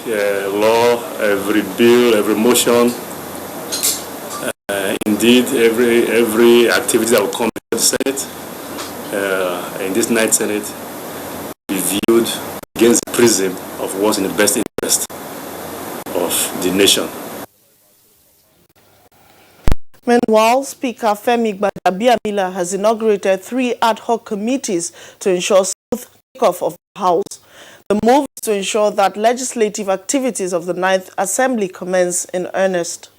law, every bill, every motion, indeed every activity that will come to the Senate, in this night Senate, be viewed against the prism of what's in the best interest of the nation. Meanwhile, Speaker Femi Gbadabiamila has inaugurated 3 ad hoc committees to ensure smooth takeoff of the House. The move is to ensure that legislative activities of the 9th Assembly commence in earnest.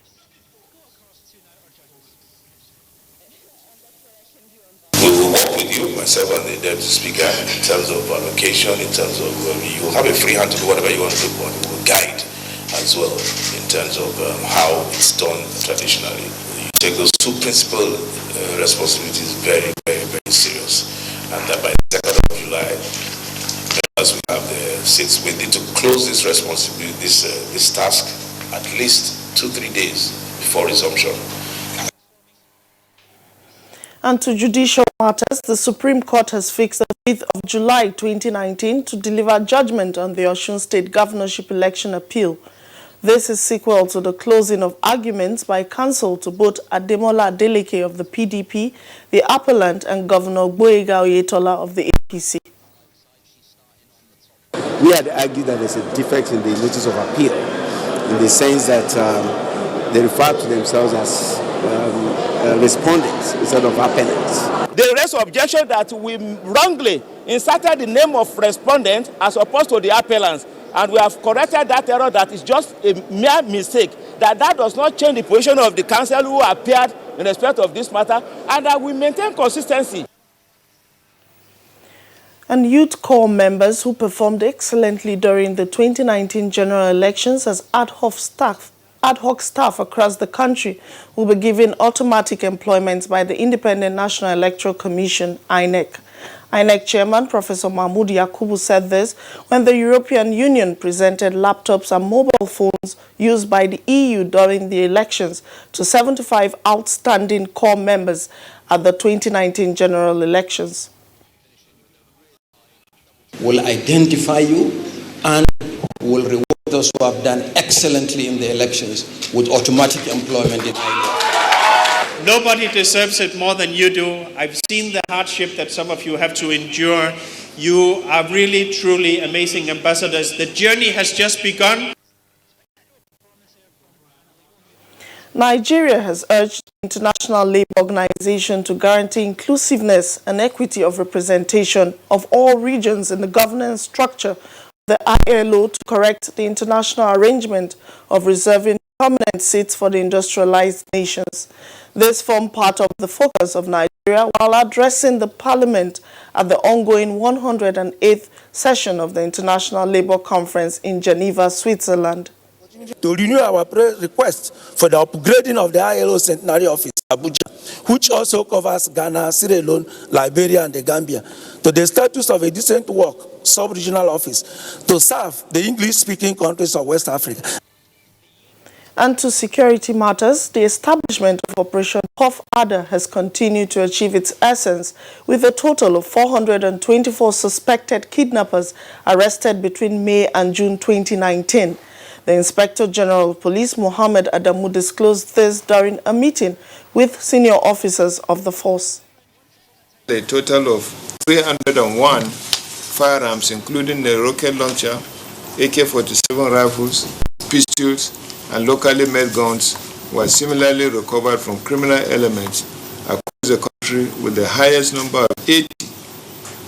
We will work with you, myself and the Deputy Speaker, in terms of allocation, in terms of you have a free hand to do whatever you want to do, but we will guide as well in terms of how it's done traditionally. You take those 2 principal responsibilities very, very, very serious, and that by the 2nd of July, as we have the seats, we need to close this responsibility, this task, at least 2-3 days before resumption. And to judicial matters, the Supreme Court has fixed the 5th of July 2019 to deliver judgment on the Osun State governorship election appeal. This is sequel to the closing of arguments by counsel to both Ademola Adeleke of the PDP, the appellant, and Governor Gboyega Oyetola of the APC. We had argued that there's a defect in the notice of appeal, in the sense that they refer to themselves as respondents instead of appellants. They raised objection that we wrongly inserted the name of respondent as opposed to the appellants, and we have corrected that error. That is just a mere mistake. That does not change the position of the counsel who appeared in respect of this matter, and that we maintain consistency. And youth corps members who performed excellently during the 2019 general elections as ad hoc staff across the country will be given automatic employment by the Independent National Electoral Commission, INEC. INEC Chairman Professor Mahmoud Yakubu said this when the European Union presented laptops and mobile phones used by the EU during the elections to 75 outstanding corps members at the 2019 general elections. Will identify you and will reward those who have done excellently in the elections with automatic employment in INEC. Nobody deserves it more than you do. I've seen the hardship that some of you have to endure. You are really, truly amazing ambassadors. The journey has just begun. Nigeria has urged the International Labour Organization to guarantee inclusiveness and equity of representation of all regions in the governance structure of the ILO to correct the international arrangement of reserving permanent seats for the industrialized nations. This formed part of the focus of Nigeria while addressing the Parliament at the ongoing 108th session of the International Labour Conference in Geneva, Switzerland. To renew our request for the upgrading of the ILO Centenary Office, Abuja, which also covers Ghana, Sierra Leone, Liberia, and the Gambia, to the status of a decent work sub-regional office to serve the English-speaking countries of West Africa. And to security matters, the establishment of Operation Puff Adder has continued to achieve its essence, with a total of 424 suspected kidnappers arrested between May and June 2019. The Inspector General of Police, Mohammed Adamu, disclosed this during a meeting with senior officers of the force. A total of 301 firearms, including the rocket launcher, AK-47 rifles, pistols, and locally made guns, were similarly recovered from criminal elements across the country, with the highest number of 80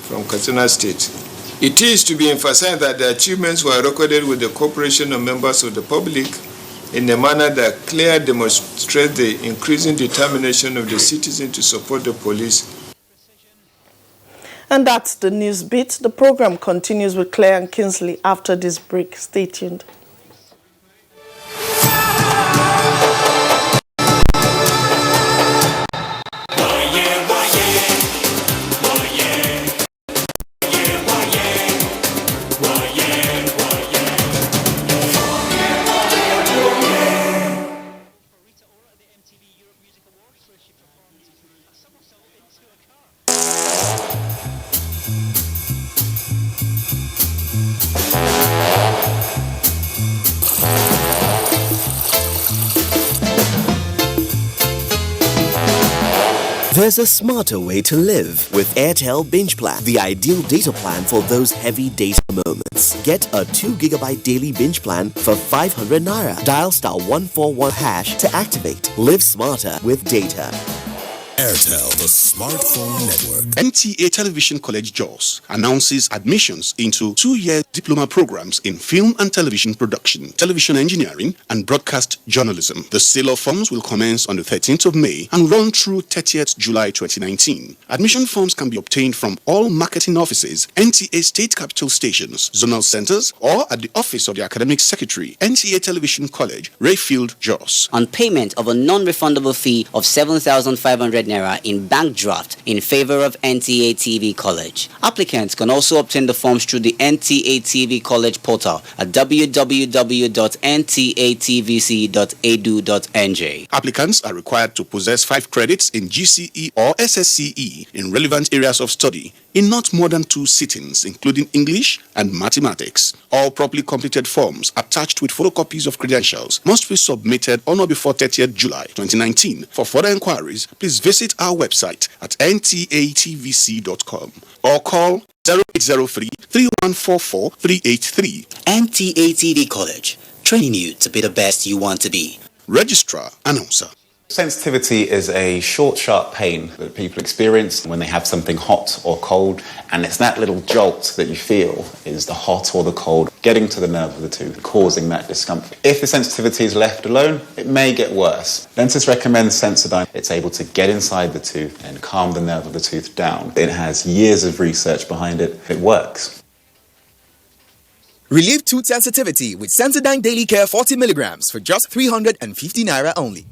from Katsina State. It is to be emphasized that the achievements were recorded with the cooperation of members of the public in a manner that clearly demonstrates the increasing determination of the citizens to support the police. And that's the news bit. The program continues with Claire and Kinsley after this break. Stay tuned. There's a smarter way to live with Airtel Binge Plan, the ideal data plan for those heavy data moments. Get a 2 GB daily binge plan for 500 naira. Dial *141# to activate. Live smarter with data. Airtel, the smartphone network. NTA Television College Jos announces admissions into 2-year diploma programs in film and television production, television engineering, and broadcast journalism. The sale of forms will commence on the 13th of May and run through 30th July 2019. Admission forms can be obtained from all marketing offices, NTA state capital stations, zonal centers, or at the office of the academic secretary, NTA Television College, Rayfield, Jos. On payment of a non-refundable fee of 7,500 naira in bank draft in favor of NTA TV College. Applicants can also obtain the forms through the NTA TV College portal at www.ntatvc.edu.nj. Applicants are required to possess 5 credits in GCE or SSCE in relevant areas of study in not more than 2 sittings, including English and mathematics. All properly completed forms attached with photocopies of credentials must be submitted on or before 30th July 2019. For further inquiries, please visit our website at ntatvc.com or call 0803-3144-383. NTA TV College, training you to be the best you want to be. Registrar Announcer. Sensitivity is a short, sharp pain that people experience when they have something hot or cold, and it's that little jolt that you feel is the hot or the cold getting to the nerve of the tooth, causing that discomfort. If the sensitivity is left alone, it may get worse. Dentists recommend Sensodyne. It's able to get inside the tooth and calm the nerve of the tooth down. It has years of research behind it. It works. Relieve tooth sensitivity with Sensodyne Daily Care 40 milligrams for just 350 naira only.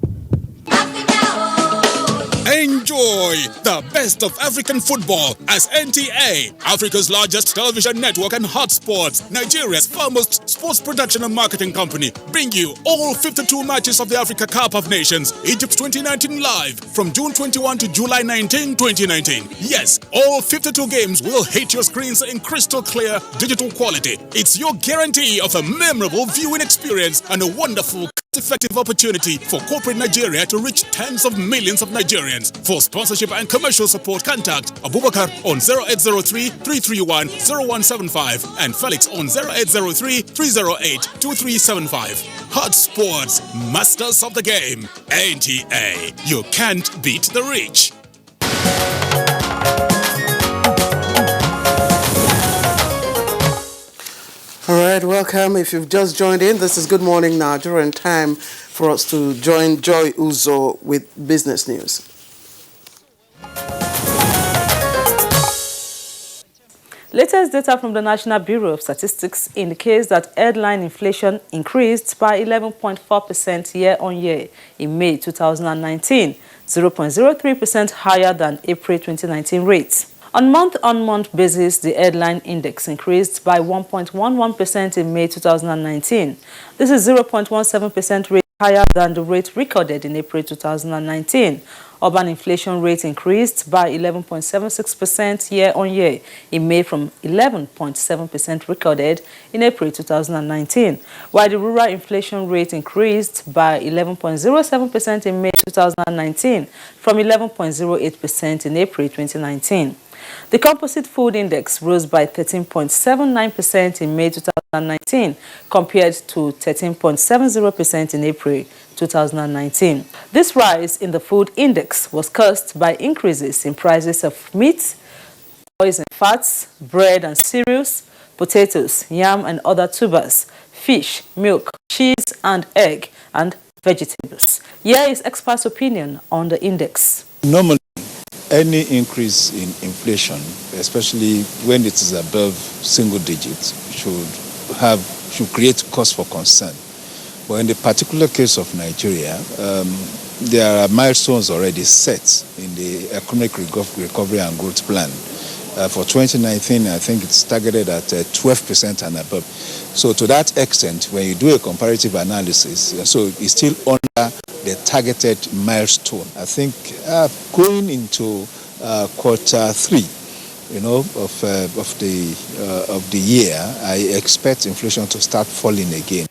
Enjoy the best of African football as NTA, Africa's largest television network and hotspot, Nigeria's foremost sports production and marketing company, bring you all 52 matches of the Africa Cup of Nations, Egypt 2019 live from June 21 to July 19, 2019. Yes, all 52 games will hit your screens in crystal clear digital quality. It's your guarantee of a memorable viewing experience and a wonderful effective opportunity for corporate Nigeria to reach tens of millions of Nigerians. For sponsorship and commercial support, contact Abubakar on 0803-331-0175 and Felix on 0803-308-2375. Hot Sports, masters of the game. NTA, you can't beat the rich. All right, welcome. If you've just joined in, this is Good Morning Nigeria, and time for us to join Joy Uzo with business news. Latest data from the National Bureau of Statistics indicates that headline inflation increased by 11.4% year-on-year in May 2019, 0.03% higher than April 2019 rates. On month-on-month basis, the headline index increased by 1.11% in May 2019. This is 0.17% rate higher than the rate recorded in April 2019. Urban inflation rate increased by 11.76% year-on-year in May from 11.7% recorded in April 2019, while the rural inflation rate increased by 11.07% in May 2019 from 11.08% in April 2019. The composite food index rose by 13.79% in May 2019 compared to 13.70% in April 2019. This rise in the food index was caused by increases in prices of meat, oils and fats, bread and cereals, potatoes, yam and other tubers, fish, milk, cheese and egg, and vegetables. Here is experts' opinion on the index. Normally, any increase in inflation, especially when it is above single digits, should create cause for concern. But in the particular case of Nigeria, there are milestones already set in the Economic Recovery and Growth Plan. For 2019, I think it's targeted at 12% and above. So to that extent, when you do a comparative analysis, so it's still under the targeted milestone. I think going into quarter 3, of the year, I expect inflation to start falling again.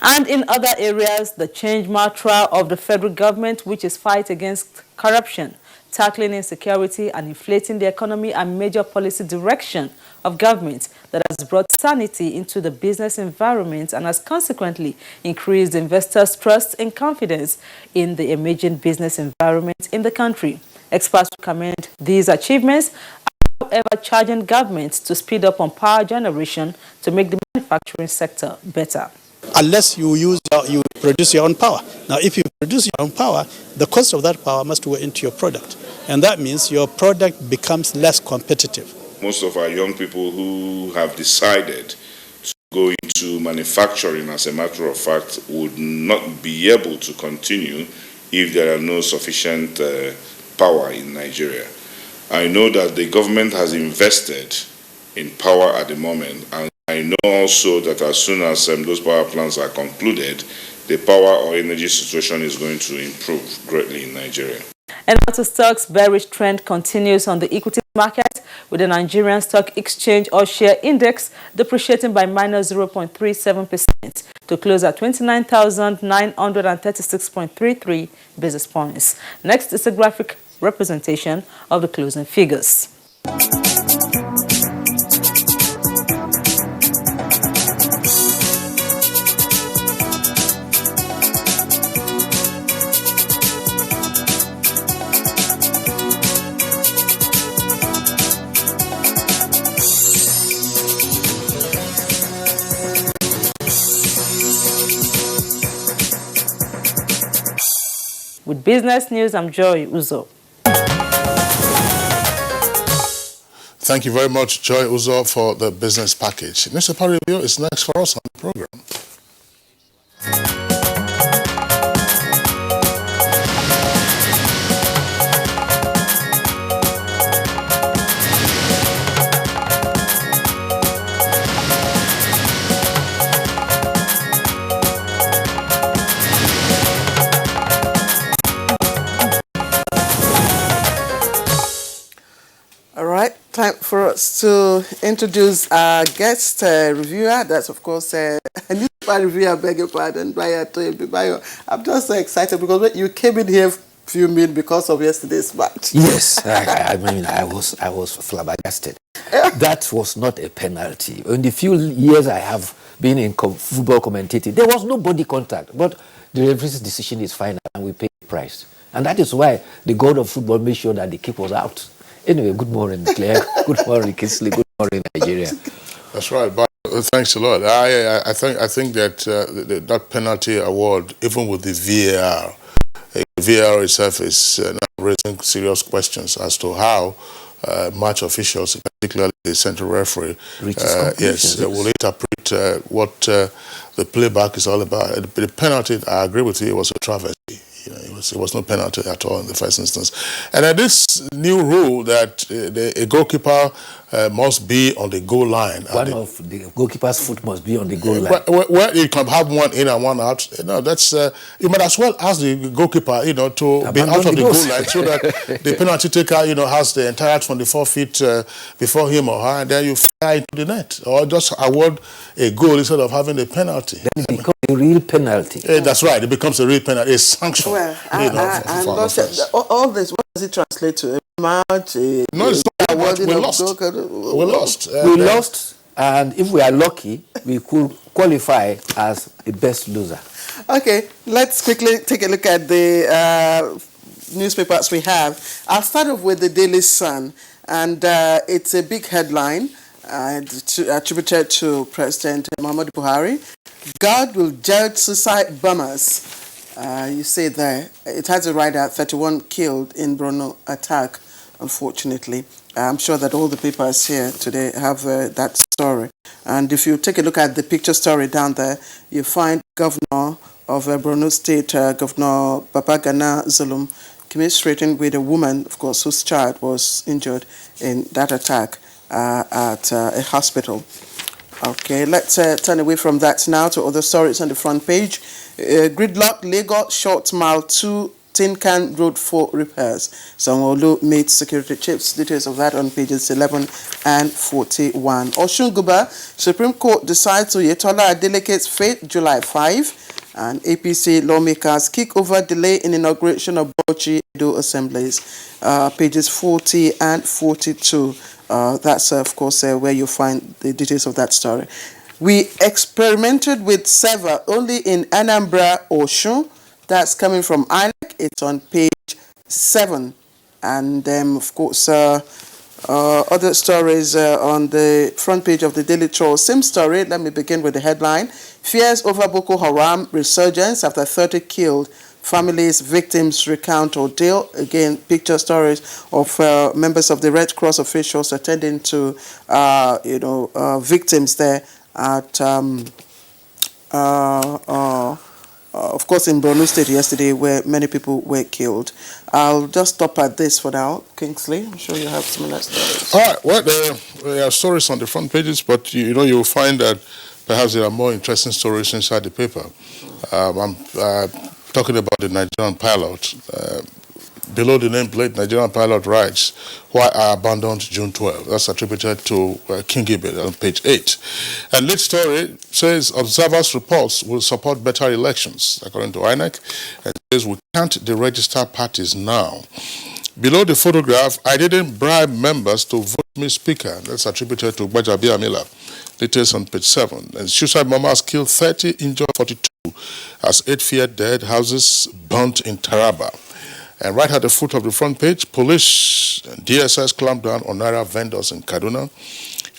And in other areas, the change mantra of the federal government, which is fight against corruption, Tackling insecurity and inflating the economy are major policy direction of government that has brought sanity into the business environment and has consequently increased investors' trust and confidence in the emerging business environment in the country. Experts commend these achievements, however, charging governments to speed up on power generation to make the manufacturing sector better. Unless you produce your own power. Now, if you produce your own power, the cost of that power must go into your product. And that means your product becomes less competitive. Most of our young people who have decided to go into manufacturing, as a matter of fact, would not be able to continue if there are no sufficient power in Nigeria. I know that the government has invested in power at the moment, and I know also that as soon as those power plants are concluded, the power or energy situation is going to improve greatly in Nigeria. And after stocks, bearish trend continues on the equity market, with the Nigerian Stock Exchange or Share Index depreciating by minus 0.37% to close at 29,936.33 basis points. Next is a graphic representation of the closing figures. With business news, I'm Joy Uzo. Thank you very much, Joy Uzo, for the business package. Mr. Paribio is next for us on the program. Time for us to introduce our guest reviewer. That's, of course, a newspaper reviewer. I beg your pardon, Bayo. I'm just so excited because you came in here fuming because of yesterday's match. Yes, I mean, I was flabbergasted. That was not a penalty. In the few years I have been in football commentating, there was no body contact. But the referee's decision is final, and we pay the price. And that is why the god of football made sure that the kick was out. Anyway, good morning, Claire. Good morning, Kinsley. Good morning, Nigeria. That's right. But thanks a lot. I think that that penalty award, even with the VAR, VAR itself is now raising serious questions as to how match officials, particularly the central referee, will interpret what the playback is all about. The penalty, I agree with you, it was a travesty. It was no penalty at all in the first instance. And this new rule that a goalkeeper must be on the goal line. One of the goalkeeper's foot must be on the goal line. Well, you can have one in and one out. That's you might as well ask the goalkeeper, to be out of the goal line so that the penalty taker, has the entire 24 feet before him or her, and then you fly into the net, or just award a goal instead of having a penalty. Then it becomes a real penalty. That's right. It becomes a real penalty, a sanction. Well, all this, what does it translate to? A match? No, it's not a match. We lost. We lost, and if we are lucky, we could qualify as the best loser. Okay, let's quickly take a look at the newspapers we have. I'll start off with the Daily Sun, and it's a big headline attributed to President Muhammadu Buhari. God will judge suicide bombers. You say there, it has a rider, 31 killed in Borno attack, unfortunately. I'm sure that all the papers here today have that story. And if you take a look at the picture story down there, you find Governor of Borno State, Governor Babagana Zulum, commiserating with a woman, of course, whose child was injured in that attack at a hospital. Okay, let's turn away from that now to other stories on the front page. Gridlock, Lagos, short mile 2, Tin Can Road 4 repairs. Sanwo-Olu made security chiefs. Details of that on pages 11 and 41. Osun Guba, Supreme Court decides Oyetola Adeleke's fate July 5. And APC lawmakers kick over delay in inauguration of Bauchi Edo assemblies. Pages 40 and 42. That's, of course, where you find the details of that story. We experimented with Seva only in Anambra, Osun. That's coming from INEC. It's on page 7. And, of course, other stories on the front page of the Daily Trust. Same story. Let me begin with the headline. Fears over Boko Haram resurgence after 30 killed. Families, victims recount ordeal. Again, picture stories of members of the Red Cross officials attending to, victims there at, of course, in Borno State yesterday, where many people were killed. I'll just stop at this for now. Kingsley, I'm sure you have similar stories. All right. Well, there are stories on the front pages, but you'll find that perhaps there are more interesting stories inside the paper. I'm talking about the Nigerian pilot. Below the nameplate, Nigerian pilot writes, "Why I abandoned June 12." That's attributed to King Ibed on page 8. And lead story says observers' reports will support better elections, according to INEC. And says we can't deregister parties now. Below the photograph, I didn't bribe members to vote me speaker. That's attributed to Gbajabi Amila. Details on page 7. And suicide bombers killed 30, injured 42, as 8 feared dead, houses burnt in Taraba. And right at the foot of the front page, police and DSS clamped down on Naira vendors in Kaduna.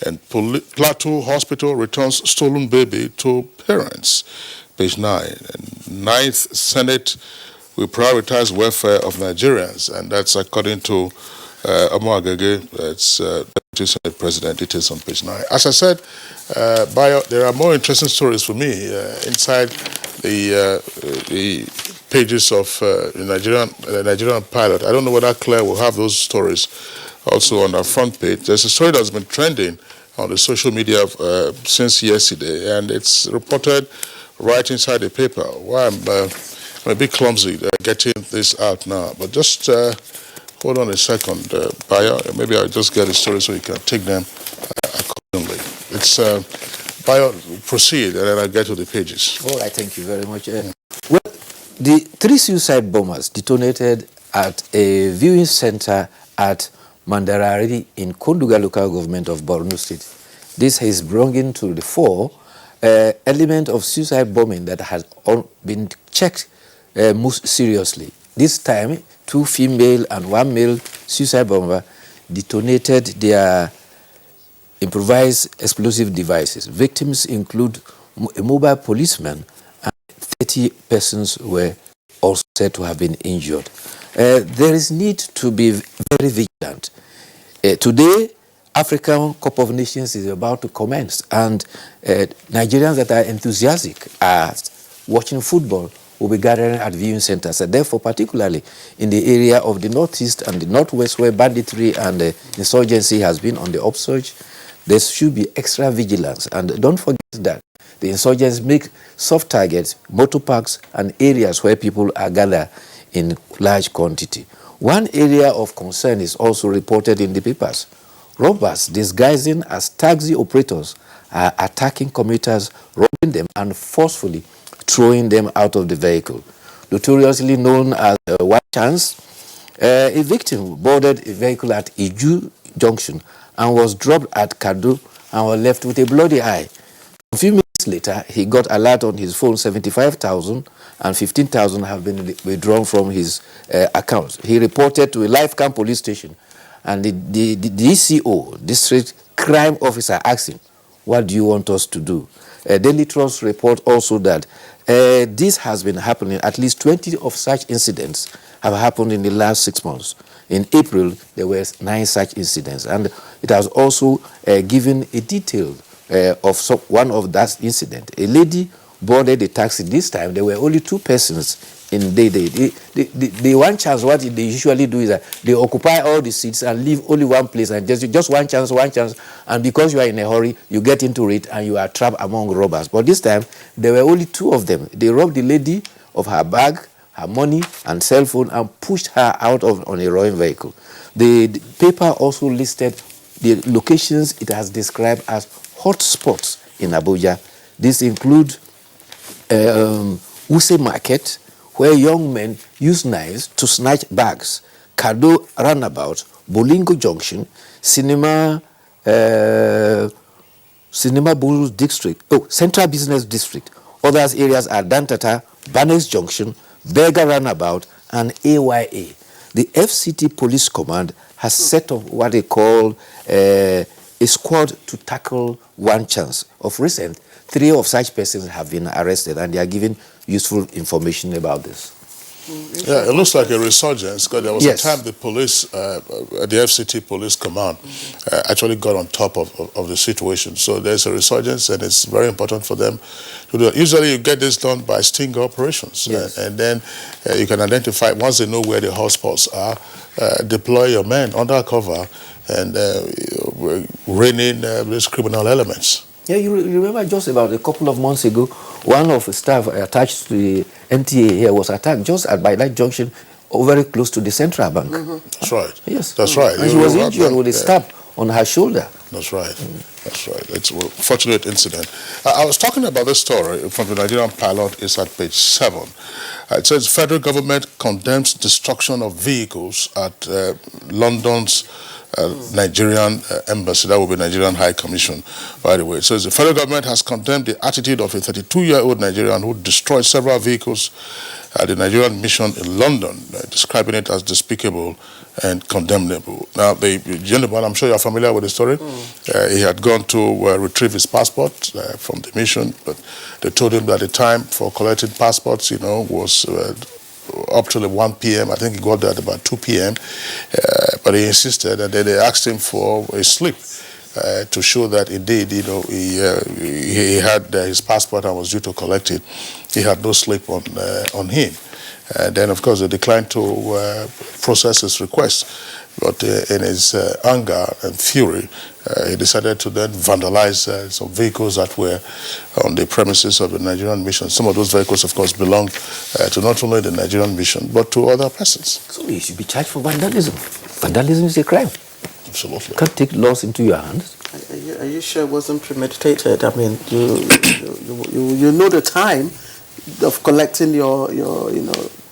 And Plateau Hospital returns stolen baby to parents. Page 9. And 9th Senate will prioritize welfare of Nigerians. And that's according to Omo Agege, it's Deputy Senate President. Details on page 9. As I said, there are more interesting stories for me inside the pages of the Nigerian pilot. I don't know whether Claire will have those stories also on our front page. There's a story that's been trending on the social media since yesterday, and it's reported right inside the paper. Why I'm a bit clumsy getting this out now, but just hold on a second, Bayo. Maybe I'll just get the story so you can take them accordingly. It's Bayo, proceed, and then I'll get to the pages. All right, thank you very much. Well, the 3 suicide bombers detonated at a viewing center at Mandarari in Konduga local government of Borno State. This has brought to the fore element of suicide bombing that has been checked most seriously. This time, 2 female and 1 male suicide bomber detonated their improvised explosive devices. Victims include a mobile policeman, and 30 persons were also said to have been injured. There is need to be very vigilant. Today, African Cup of Nations is about to commence, and Nigerians that are enthusiastic at watching football will be gathering at viewing centers. And therefore, particularly in the area of the northeast and the northwest, where banditry and insurgency has been on the upsurge, there should be extra vigilance. And don't forget that the insurgents make soft targets, motor parks, and areas where people are gathered in large quantity. One area of concern is also reported in the papers. Robbers disguising as taxi operators are attacking commuters, robbing them, and forcefully throwing them out of the vehicle. Notoriously known as One Chance, a victim boarded a vehicle at Iju Junction and was dropped at Kadu and was left with a bloody eye. A few minutes later, he got alert on his phone 75,000 and 15,000 have been withdrawn from his account. He reported to a Life Camp police station, and the DCO, District Crime Officer, asked him, "What do you want us to do?" Daily Trust report also that this has been happening. At least 20 of such incidents have happened in the last 6 months. In April, there were 9 such incidents, and it has also given a detail of one of that incident. A lady boarded a taxi. This time, there were only 2 persons in the One Chance. What they usually do is that they occupy all the seats and leave only one place, and just one chance, and because you are in a hurry, you get into it and you are trapped among robbers. But this time, there were only 2 of them. They robbed the lady of her bag, her money, and cell phone, and pushed her out on a rolling vehicle. The paper also listed the locations it has described as hotspots in Abuja. These include Wuse Market, where young men use knives to snatch bags, Kado Roundabout, Bolingo Junction, Cinema Bull District, Central Business District. Other areas are Dantata, Banes Junction, Berger Roundabout, and AYA. The FCT Police Command has set up what they call a squad to tackle one chance. Of recent, 3 of such persons have been arrested, and they are giving useful information about this. Yeah, it looks like a resurgence, because there was a time the police, the FCT Police Command, actually got on top of the situation. So there's a resurgence, and it's very important for them to do it. Usually you get this done by stinger operations, and then you can identify, once they know where the hotspots are, deploy your men undercover and rein in these criminal elements. Yeah, you remember just about a couple of months ago, one of the staff attached to the NTA here was attacked just by that junction, very close to the Central Bank. That's right. Yes. That's right. And she was injured with a stab on her shoulder. That's right. That's right. It's a fortunate incident. I was talking about this story from the Nigerian Pilot. It's at page 7. It says federal government condemns destruction of vehicles at London's Nigerian embassy. That will be Nigerian High Commission, by the way. It says the federal government has condemned the attitude of a 32-year-old Nigerian who destroyed several vehicles at the Nigerian mission in London, describing it as despicable and condemnable. Now, the gentleman, I'm sure you're familiar with the story, he had gone to retrieve his passport from the mission, but they told him that the time for collecting passports, was up till 1 p.m. I think he got there at about 2 p.m. But he insisted, and then they asked him for a slip to show that indeed, he had his passport and was due to collect it. He had no slip on him. And then, of course, they declined to process his request. But in his anger and fury, he decided to then vandalize some vehicles that were on the premises of the Nigerian mission. Some of those vehicles, of course, belonged to not only the Nigerian mission, but to other persons. So he should be charged for vandalism. Vandalism is a crime. Absolutely. You can't take laws into your hands. Are you sure it wasn't premeditated? I mean, you know the time of collecting your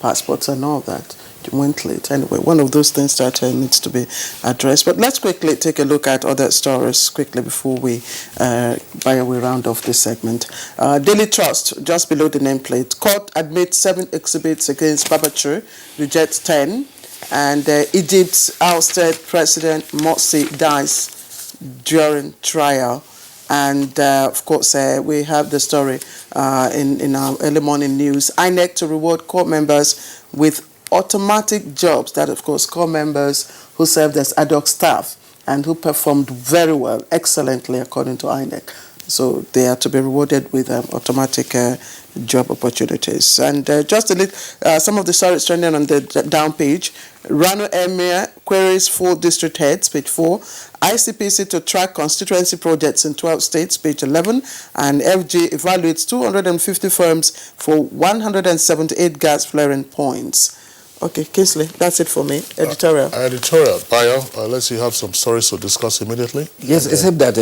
passports and all that. You went late. Anyway, one of those things that needs to be addressed. But let's quickly take a look at other stories quickly before we round off this segment. Daily Trust, just below the nameplate. Court admits 7 exhibits against Babachir, rejects 10. And Egypt's ousted President Morsi dies during trial. And, of course, we have the story in our early morning news. INEC to reward corps members with automatic jobs. That, of course, corps members who served as ad hoc staff and who performed very well, excellently, according to INEC. So they are to be rewarded with automatic job opportunities. And just a little, some of the stories trending on the down page. Rano Emir queries 4 district heads, page 4. ICPC to track constituency projects in 12 states, page 11. And FG evaluates 250 firms for 178 gas flaring points. Okay, Kingsley, that's it for me. Editorial. Editorial. Bayo, let's see, have some stories to discuss immediately. Yes, except that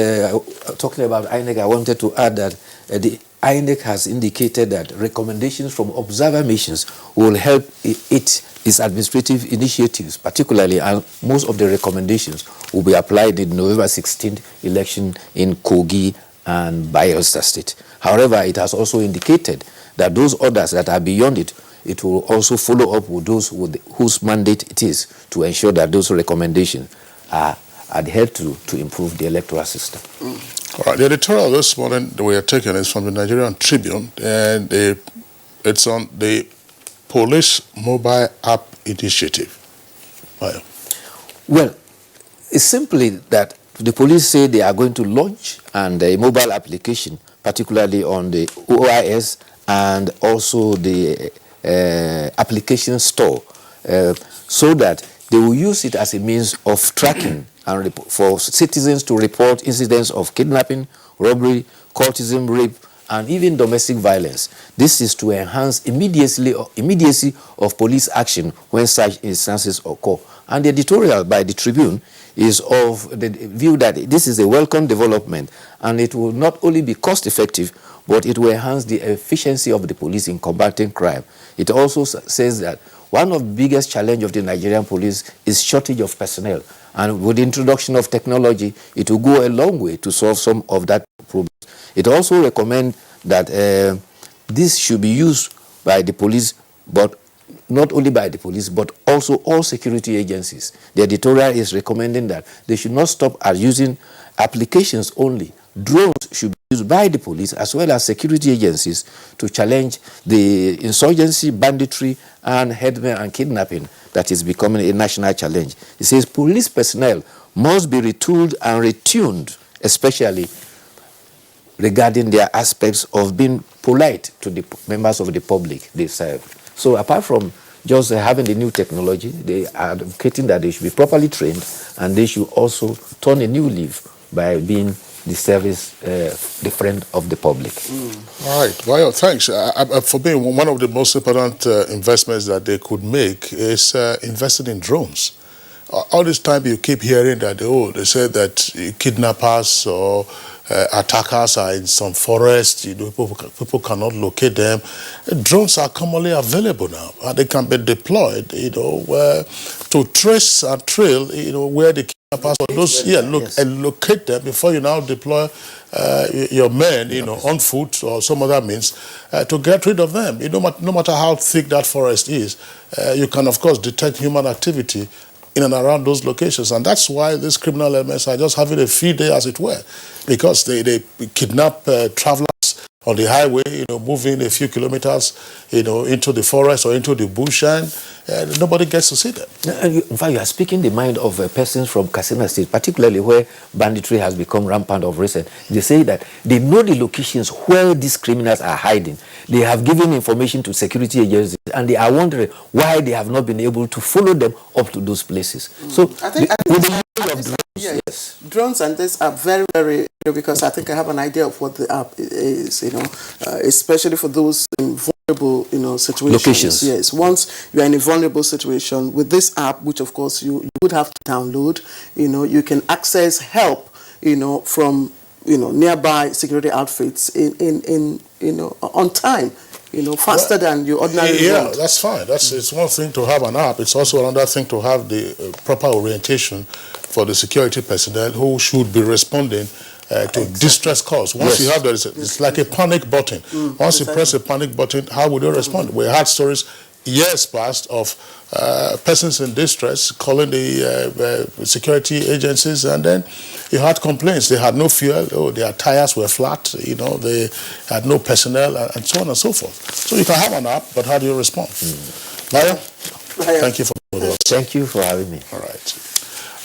talking about INEC, I wanted to add that the INEC has indicated that recommendations from observer missions will help its administrative initiatives, particularly, and most of the recommendations will be applied in November 16th election in Kogi and Bayelsa State. However, it has also indicated that those orders that are beyond it, it will also follow up with those whose mandate it is to ensure that those recommendations are adhered to improve the electoral system. All right, the editorial this morning that we are taking is from the Nigerian Tribune, and it's on the Police Mobile App Initiative. Bayo. Well, it's simply that the police say they are going to launch a mobile application, particularly on the OIS and also the application store, so that they will use it as a means of tracking and for citizens to report incidents of kidnapping, robbery, cultism, rape, and even domestic violence. This is to enhance immediacy of police action when such instances occur. And the editorial by the Tribune is of the view that this is a welcome development, and it will not only be cost effective, but it will enhance the efficiency of the police in combating crime. It also says that one of the biggest challenges of the Nigerian police is shortage of personnel. And with the introduction of technology, it will go a long way to solve some of that problem. It also recommends that this should be used by the police, but not only by the police, but also all security agencies. The editorial is recommending that they should not stop at using applications only. Drones should be used by the police as well as security agencies to challenge the insurgency, banditry, and headmen and kidnapping that is becoming a national challenge. It says police personnel must be retooled and retuned, especially regarding their aspects of being polite to the members of the public they serve. So apart from just having the new technology, they are advocating that they should be properly trained, and they should also turn a new leaf by being the service, the friend of the public. All right. Well, thanks. For me, one of the most important investments that they could make is investing in drones. All this time you keep hearing that, they say that kidnappers or attackers are in some forest, people cannot locate them. Drones are commonly available now, and they can be deployed, to trace and trail, where the kidnappers or those, and locate them before you now deploy your men, on foot or some other means to get rid of them. No matter how thick that forest is, you can, of course, detect human activity in and around those locations. And that's why these criminal elements are just having a field day, as it were, because they kidnap travelers on the highway, moving a few kilometers, into the forest or into the bush, and nobody gets to see them. In fact, you are speaking the mind of persons from Katsina State, particularly where banditry has become rampant of recent. They say that they know the locations where these criminals are hiding. They have given information to security agencies, and they are wondering why they have not been able to follow them up to those places. So, I think yes, drones and this are very, very, because I think I have an idea of what the app is, especially for those in vulnerable, situations. Locations. Yes, once you are in a vulnerable situation with this app, which of course you would have to download, you can access help, from, nearby security outfits on time. Faster than you ordinarily want. That's fine. It's one thing to have an app. It's also another thing to have the proper orientation for the security personnel who should be responding to distress calls. Once you have that, it's like a panic button. Once you press a panic button, how would you respond? We had stories years past of persons in distress calling the security agencies, and then you had complaints. They had no fuel, their tires were flat, they had no personnel, and so on and so forth. So you can have an app, but how do you respond? Maya, thank you for being with us. Thank you for having me. All right.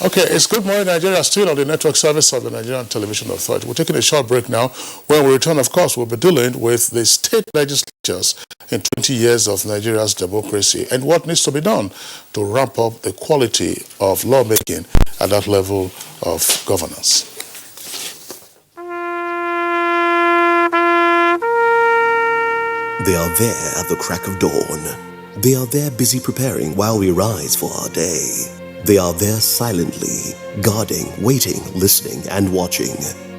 Okay, it's Good Morning Nigeria, still on the network service of the Nigerian Television Authority. We're taking a short break now. When we return, of course, we'll be dealing with the state legislatures in 20 years of Nigeria's democracy and what needs to be done to ramp up the quality of lawmaking at that level of governance. They are there at the crack of dawn. They are there busy preparing while we rise for our day. They are there silently, guarding, waiting, listening, and watching.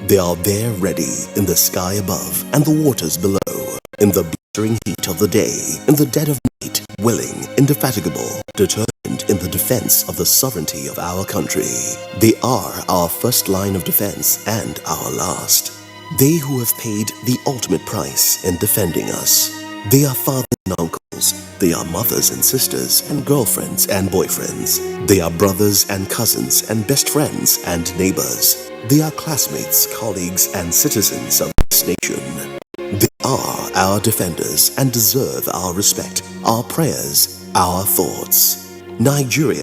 They are there ready in the sky above and the waters below, in the blistering heat of the day, in the dead of night, willing, indefatigable, determined in the defense of the sovereignty of our country. They are our first line of defense and our last. They who have paid the ultimate price in defending us. They are fathers and uncles. They are mothers and sisters and girlfriends and boyfriends. They are brothers and cousins and best friends and neighbors. They are classmates, colleagues, and citizens of this nation. They are our defenders and deserve our respect, our prayers, our thoughts. Nigeria,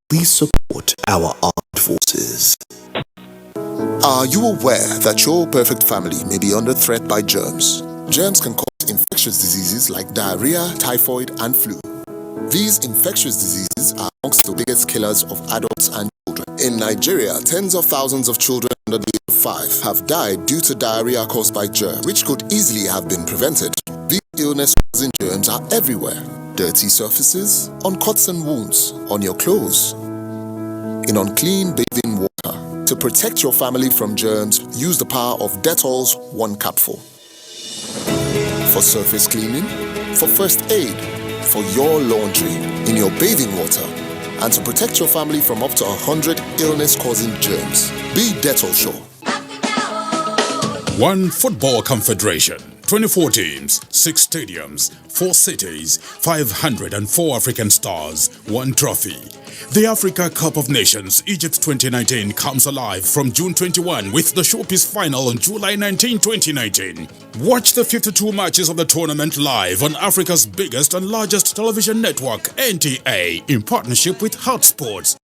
please support our armed forces. Are you aware that your perfect family may be under threat by germs? Germs can cause infectious diseases like diarrhea, typhoid, and flu. These infectious diseases are amongst the biggest killers of adults and children. In Nigeria, tens of thousands of children under under the age of 5 have died due to diarrhea caused by germs, which could easily have been prevented. These illness-causing germs are everywhere. Dirty surfaces, on cuts and wounds, on your clothes, in unclean bathing water. To protect your family from germs, use the power of Dettol's 1 capful. For surface cleaning, for first aid, for your laundry, in your bathing water, and to protect your family from up to 100 illness-causing germs. Be Dettol sure. One Football Confederation, 24 teams, 6 stadiums, 4 cities, 504 African stars, 1 trophy. The Africa Cup of Nations Egypt 2019 comes alive from June 21 with the showpiece final on July 19, 2019. Watch the 52 matches of the tournament live on Africa's biggest and largest television network, NTA, in partnership with Hotsports.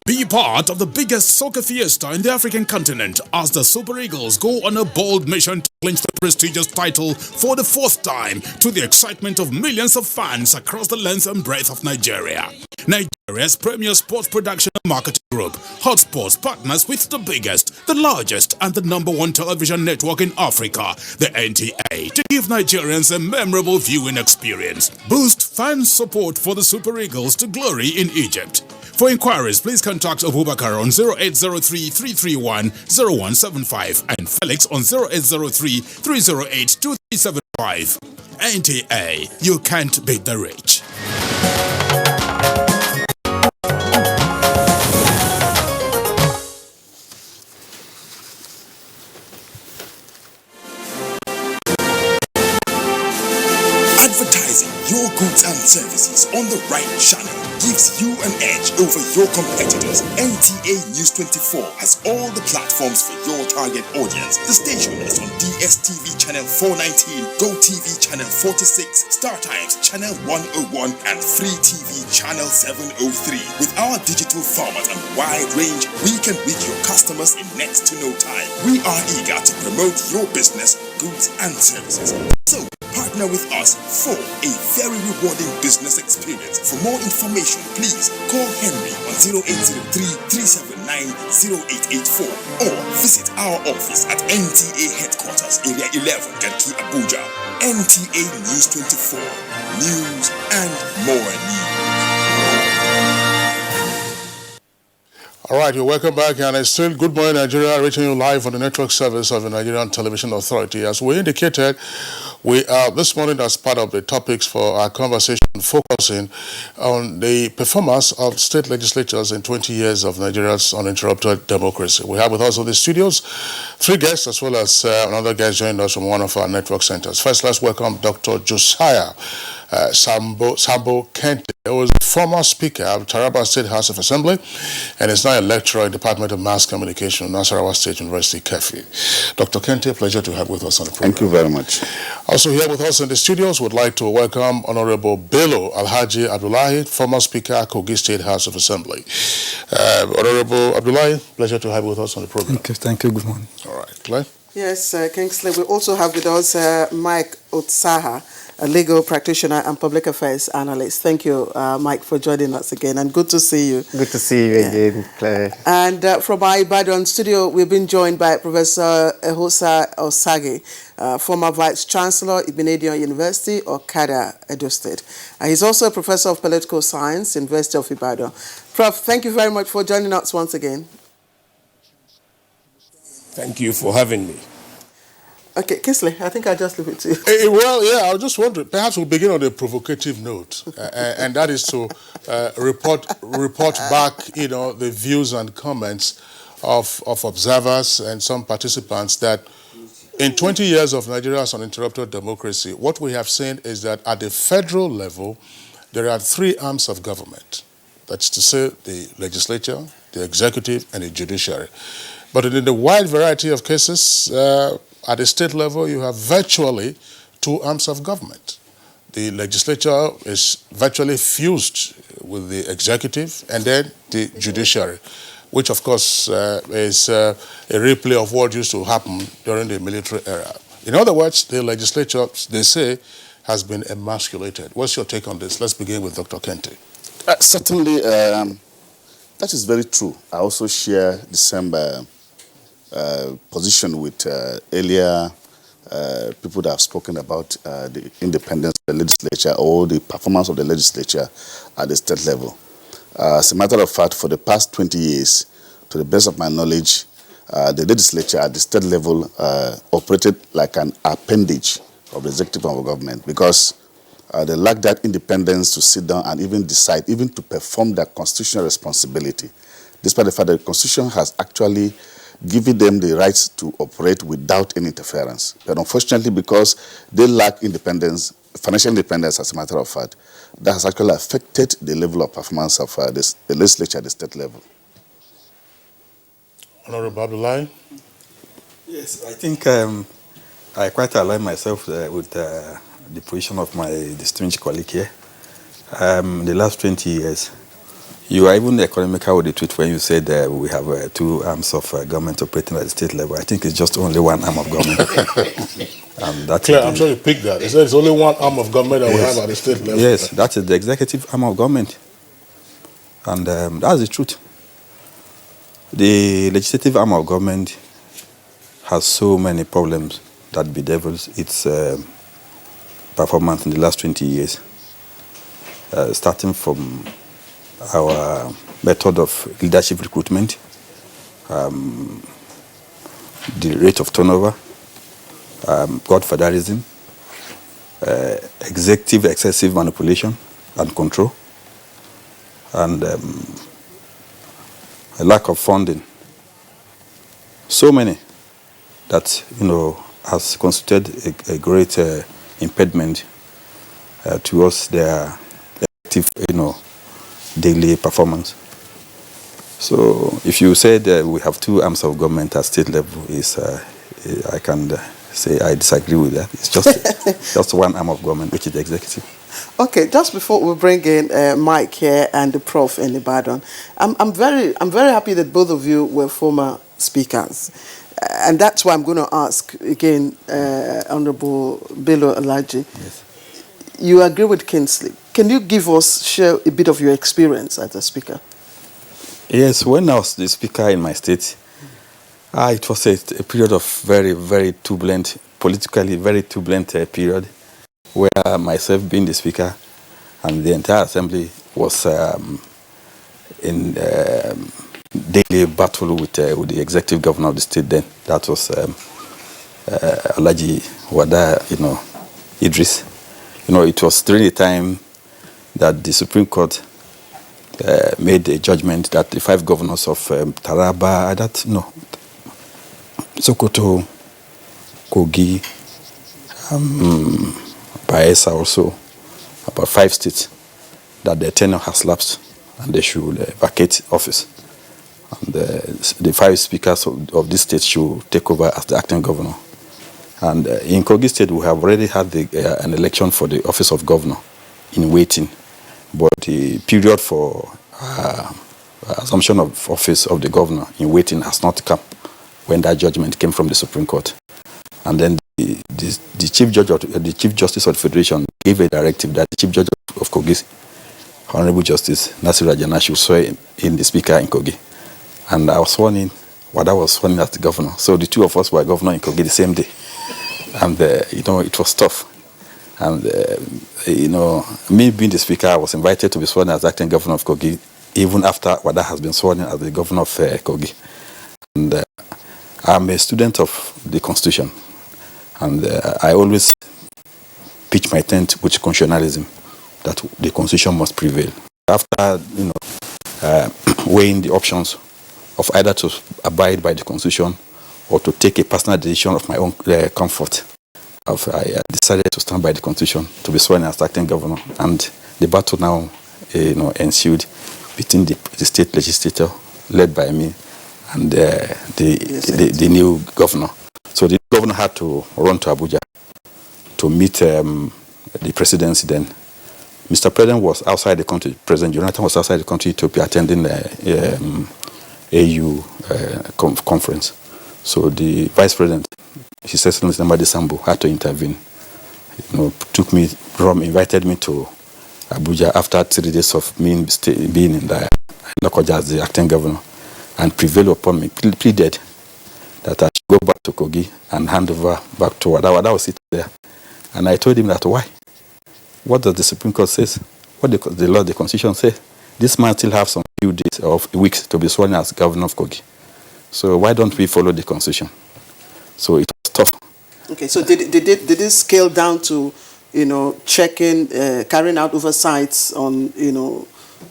Be part of the biggest soccer fiesta in the African continent as the Super Eagles go on a bold mission to clinch the prestigious title for the 4th time, to the excitement of millions of fans across the length and breadth of Nigeria. Nigeria's premier sports production and marketing group, Hotsports, partners with the biggest, the largest, and the #1 television network in Africa, the NTA, to give Nigerians a memorable viewing experience. Boost fan support for the Super Eagles to glory in Egypt. For inquiries, please contact Abubakar on 0803 331 0175 and Felix on 0803 308 2375. NTA, you can't beat the rich. Advertising your goods and services on the right channel gives you an edge over your competitors. NTA News 24 has all the platforms for your target audience. The station is on DSTV channel 419, GoTV channel 46, StarTimes channel 101, and Free TV channel 703. With our digital format and wide range, we can reach your customers in next to no time. We are eager to promote your business, goods, and services. So, partner with us for a very rewarding business experience. For more information, please call Henry on 0803-379-0884 or visit our office at NTA Headquarters, Area 11, Garki, Abuja. NTA News 24. News and more news. All right, you're welcome back, and it's still Good Morning Nigeria, reaching you live on the network service of the Nigerian Television Authority. As we indicated, we are this morning, as part of the topics for our conversation, focusing on the performance of state legislatures in 20 years of Nigeria's uninterrupted democracy. We have with us in the studios 3 guests, as well as another guest joining us from one of our network centers. First, let's welcome Dr. Josiah Sambo Kente, who was the former Speaker of Taraba State House of Assembly and is now a lecturer in the Department of Mass Communication, Nasarawa State University, Kefi. Dr. Kente, pleasure to have with us on the program. Thank you very much. Also here with us in the studios, would like to welcome Honorable Bello Alhaji Abdullahi, former Speaker, Kogi State House of Assembly. Honorable Abdullahi, pleasure to have you with us on the program. Thank you. Good morning. All right, Claire? Yes, Kingsley. We also have with us Mike Otsaha, a legal practitioner and public affairs analyst. Thank you, Mike, for joining us again, and good to see you. Good to see you again, Claire. And from our Ibadan studio, we've been joined by Professor Ehosa Osage, former Vice Chancellor, Igbinedion University, Okada, Edo State. He's also a Professor of Political Science, University of Ibadan. Prof, thank you very much for joining us once again. Thank you for having me. Okay, Kingsley, I think I'll just leave it to you. Well, yeah, I was just wondering, perhaps we'll begin on a provocative note, and that is to report back, the views and comments of observers and some participants that in 20 years of Nigeria's uninterrupted democracy, what we have seen is that at the federal level, there are 3 arms of government. That's to say, the legislature, the executive, and the judiciary. But in the wide variety of cases, at the state level, you have virtually 2 arms of government. The legislature is virtually fused with the executive, and then the judiciary, which of course is a replay of what used to happen during the military era. In other words, the legislature, they say, has been emasculated. What's your take on this? Let's begin with Dr. Kente. Certainly, that is very true. I also share the same position with earlier people that have spoken about the independence of the legislature or the performance of the legislature at the state level. As a matter of fact, for the past 20 years, to the best of my knowledge, the legislature at the state level operated like an appendage of the executive arm of government because they lack that independence to sit down and even decide, even to perform their constitutional responsibility, despite the fact that the Constitution has actually given them the rights to operate without any interference. But unfortunately, because they lack independence, financial independence as a matter of fact, that has actually affected the level of performance of the legislature at the state level. Honorable Abdullahi? Yes, I think I quite align myself with the position of my distinguished colleague here. The last 20 years, you are even economical with the tweet when you said we have two arms of government operating at the state level. I think it's just only one arm of government. I'm sure you picked that. You said it's only one arm of government that we have at the state level. Yes, that is the executive arm of government. And that's the truth. The legislative arm of government has so many problems that bedevils its performance in the last 20 years, starting from our method of leadership recruitment, the rate of turnover, godfatherism, executive excessive manipulation and control, and a lack of funding. So many that, has constituted a great impediment towards their effective, daily performance. So if you said we have two arms of government at state level, I can say I disagree with that. It's just one arm of government, which is the executive. Okay, just before we bring in Mike here and the Prof in Ibadan, I'm very happy that both of you were former speakers, and that's why I'm going to ask again, Honourable Bello Alhaji. Yes. You agree with Kingsley. Can you share a bit of your experience as a speaker? Yes, when I was the speaker in my state, it was a period of very, very turbulent, politically very turbulent period, where myself being the speaker and the entire assembly was in daily battle with the executive governor of the state then. That was Alhaji Wada, Idris. It was during the time that the Supreme Court made a judgment that the 5 governors of Taraba, Sokoto, Kogi, Bayelsa also, about 5 states, that their tenure has lapsed and they should vacate office. And the 5 speakers of this state should take over as the acting governor. And in Kogi State, we have already had an election for the office of governor in waiting. But the period for assumption of office of the governor in waiting has not come when that judgment came from the Supreme Court. And then the Chief Justice of the Federation gave a directive that the Chief Judge of Kogi, Honorable Justice Nasir Ajana, should swear in the speaker in Kogi. And I was sworn in, Wada was sworn in as the governor. So the 2 of us were governor in Kogi the same day. And, it was tough. And, me being the speaker, I was invited to be sworn as acting governor of Kogi, even after Wada has been sworn in as the governor of Kogi. And I'm a student of the Constitution. And I always pitch my tent with constitutionalism, that the Constitution must prevail. After, weighing the options of either to abide by the Constitution or to take a personal decision of my own comfort, I decided to stand by the Constitution, to be sworn as acting governor. And the battle now, ensued between the state legislature, led by me, and the new governor. So the governor had to run to Abuja to meet the presidency then. Mr. President was outside the country. President Jonathan was outside the country, Ethiopia, attending the AU conference. So the vice president, His Excellency Namadi Sambo, had to intervene. Invited me to Abuja after 3 days of me being in Lokoja as the acting governor, and prevailed upon me, pleaded that go back to Kogi and hand over back to Wada. Wada was sitting there. And I told him that, why? What does the Supreme Court say? What the law, the Constitution say? This man still have some few days or weeks to be sworn as governor of Kogi. So why don't we follow the Constitution? So it was tough. Okay, so did it scale down to, checking, carrying out oversights on,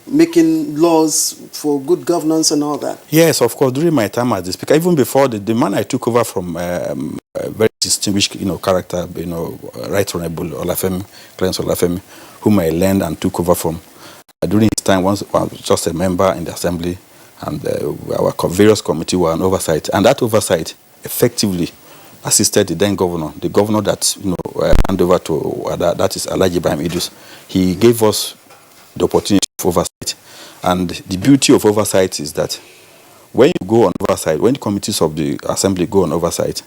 making laws for good governance and all that? Yes, of course. During my time as the Speaker, even before the man I took over from a very distinguished, character, Right Honorable Olafemi, Clarence Olafemi, whom I learned and took over from. During his time, once I was just a member in the Assembly, and our various committees were on oversight, and that oversight effectively assisted the then governor, the governor that hand over to that is Alhaji Ibrahim Idris. He gave us the opportunity of oversight, and the beauty of oversight is that when you go on oversight, when the committees of the Assembly go on oversight,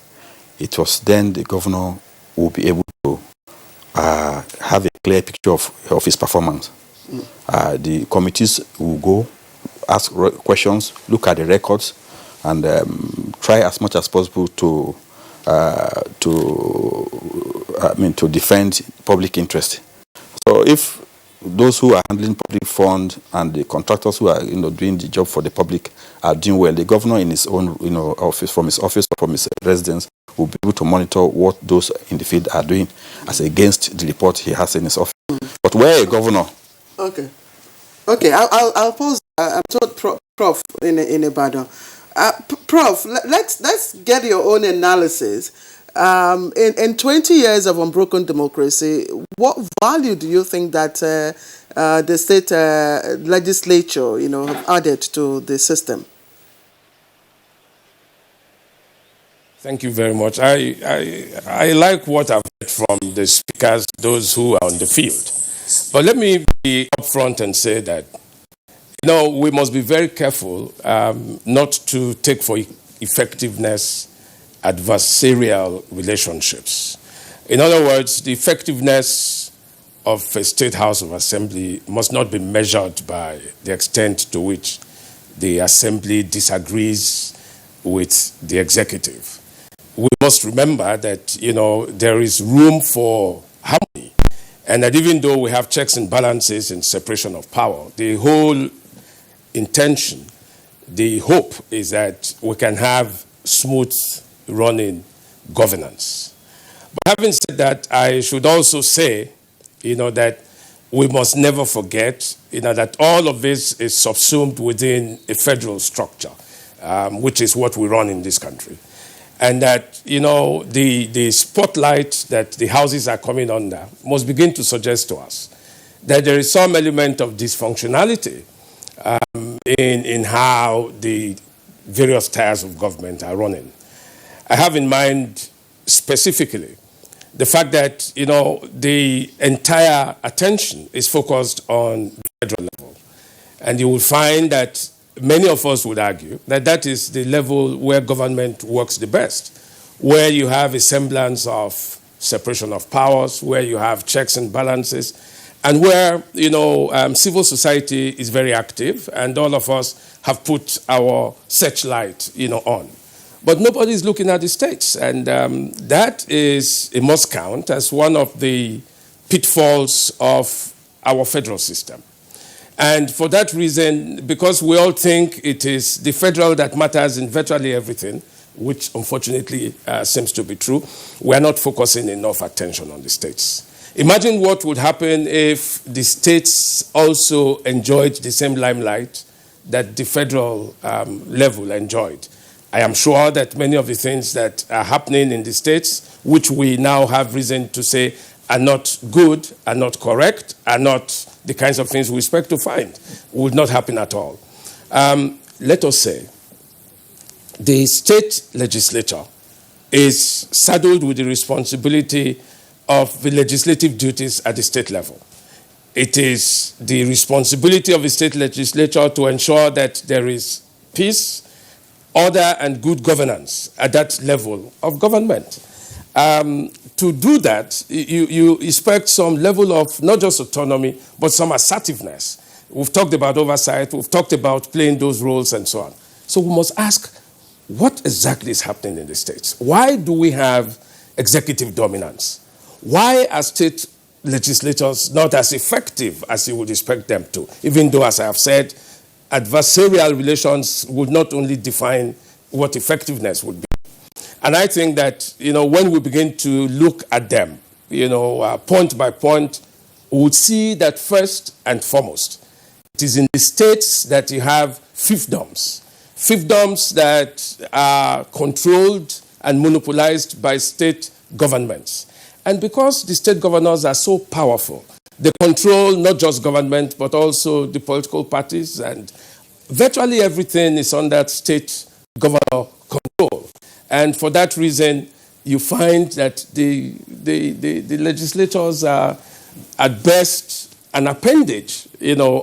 it was then the governor who will be able to have a clear picture of his performance. The committees will go, ask questions, look at the records, and try as much as possible to defend public interest. So if those who are handling public funds and the contractors who are doing the job for the public are doing well, the governor in his own office, from his office or from his residence, will be able to monitor what those in the field are doing as against the report he has in his office. But where a governor... Okay, I'll pause. I'm told Prof in Ibadan. Prof, let's get your own analysis. In 20 years of unbroken democracy, what value do you think that the state legislature, have added to the system? Thank you very much. I like what I've heard from the speakers, those who are on the field. But let me be upfront and say that, we must be very careful not to take for effectiveness adversarial relationships. In other words, the effectiveness of a State House of Assembly must not be measured by the extent to which the Assembly disagrees with the executive. We must remember that, there is room for harmony, and that even though we have checks and balances and separation of power, the whole intention, the hope is that we can have smooth running governance. But having said that, I should also say, that we must never forget, that all of this is subsumed within a federal structure, which is what we run in this country. And that, the spotlight that the houses are coming under must begin to suggest to us that there is some element of dysfunctionality in how the various tiers of government are running. I have in mind specifically the fact that, the entire attention is focused on the federal level. And you will find that many of us would argue that that is the level where government works the best, where you have a semblance of separation of powers, where you have checks and balances, and where, civil society is very active, and all of us have put our searchlight, on. But nobody is looking at the states, and that is a must count as one of the pitfalls of our federal system. And for that reason, because we all think it is the federal that matters in virtually everything, which unfortunately seems to be true, we are not focusing enough attention on the states. Imagine what would happen if the states also enjoyed the same limelight that the federal level enjoyed. I am sure that many of the things that are happening in the states, which we now have reason to say are not good, are not correct, are not the kinds of things we expect to find, would not happen at all. Let us say the state legislature is saddled with the responsibility of the legislative duties at the state level. It is the responsibility of the state legislature to ensure that there is peace, order, and good governance at that level of government. To do that, you expect some level of not just autonomy, but some assertiveness. We've talked about oversight, we've talked about playing those roles and so on. So we must ask, what exactly is happening in the states? Why do we have executive dominance? Why are state legislators not as effective as you would expect them to? Even though, as I have said, adversarial relations would not only define what effectiveness would be. And I think that, when we begin to look at them, point by point, we would see that first and foremost, it is in the states that you have fiefdoms that are controlled and monopolized by state governments. And because the state governors are so powerful, they control not just government, but also the political parties, and virtually everything is under state governor control. And for that reason, you find that the legislators are at best an appendage,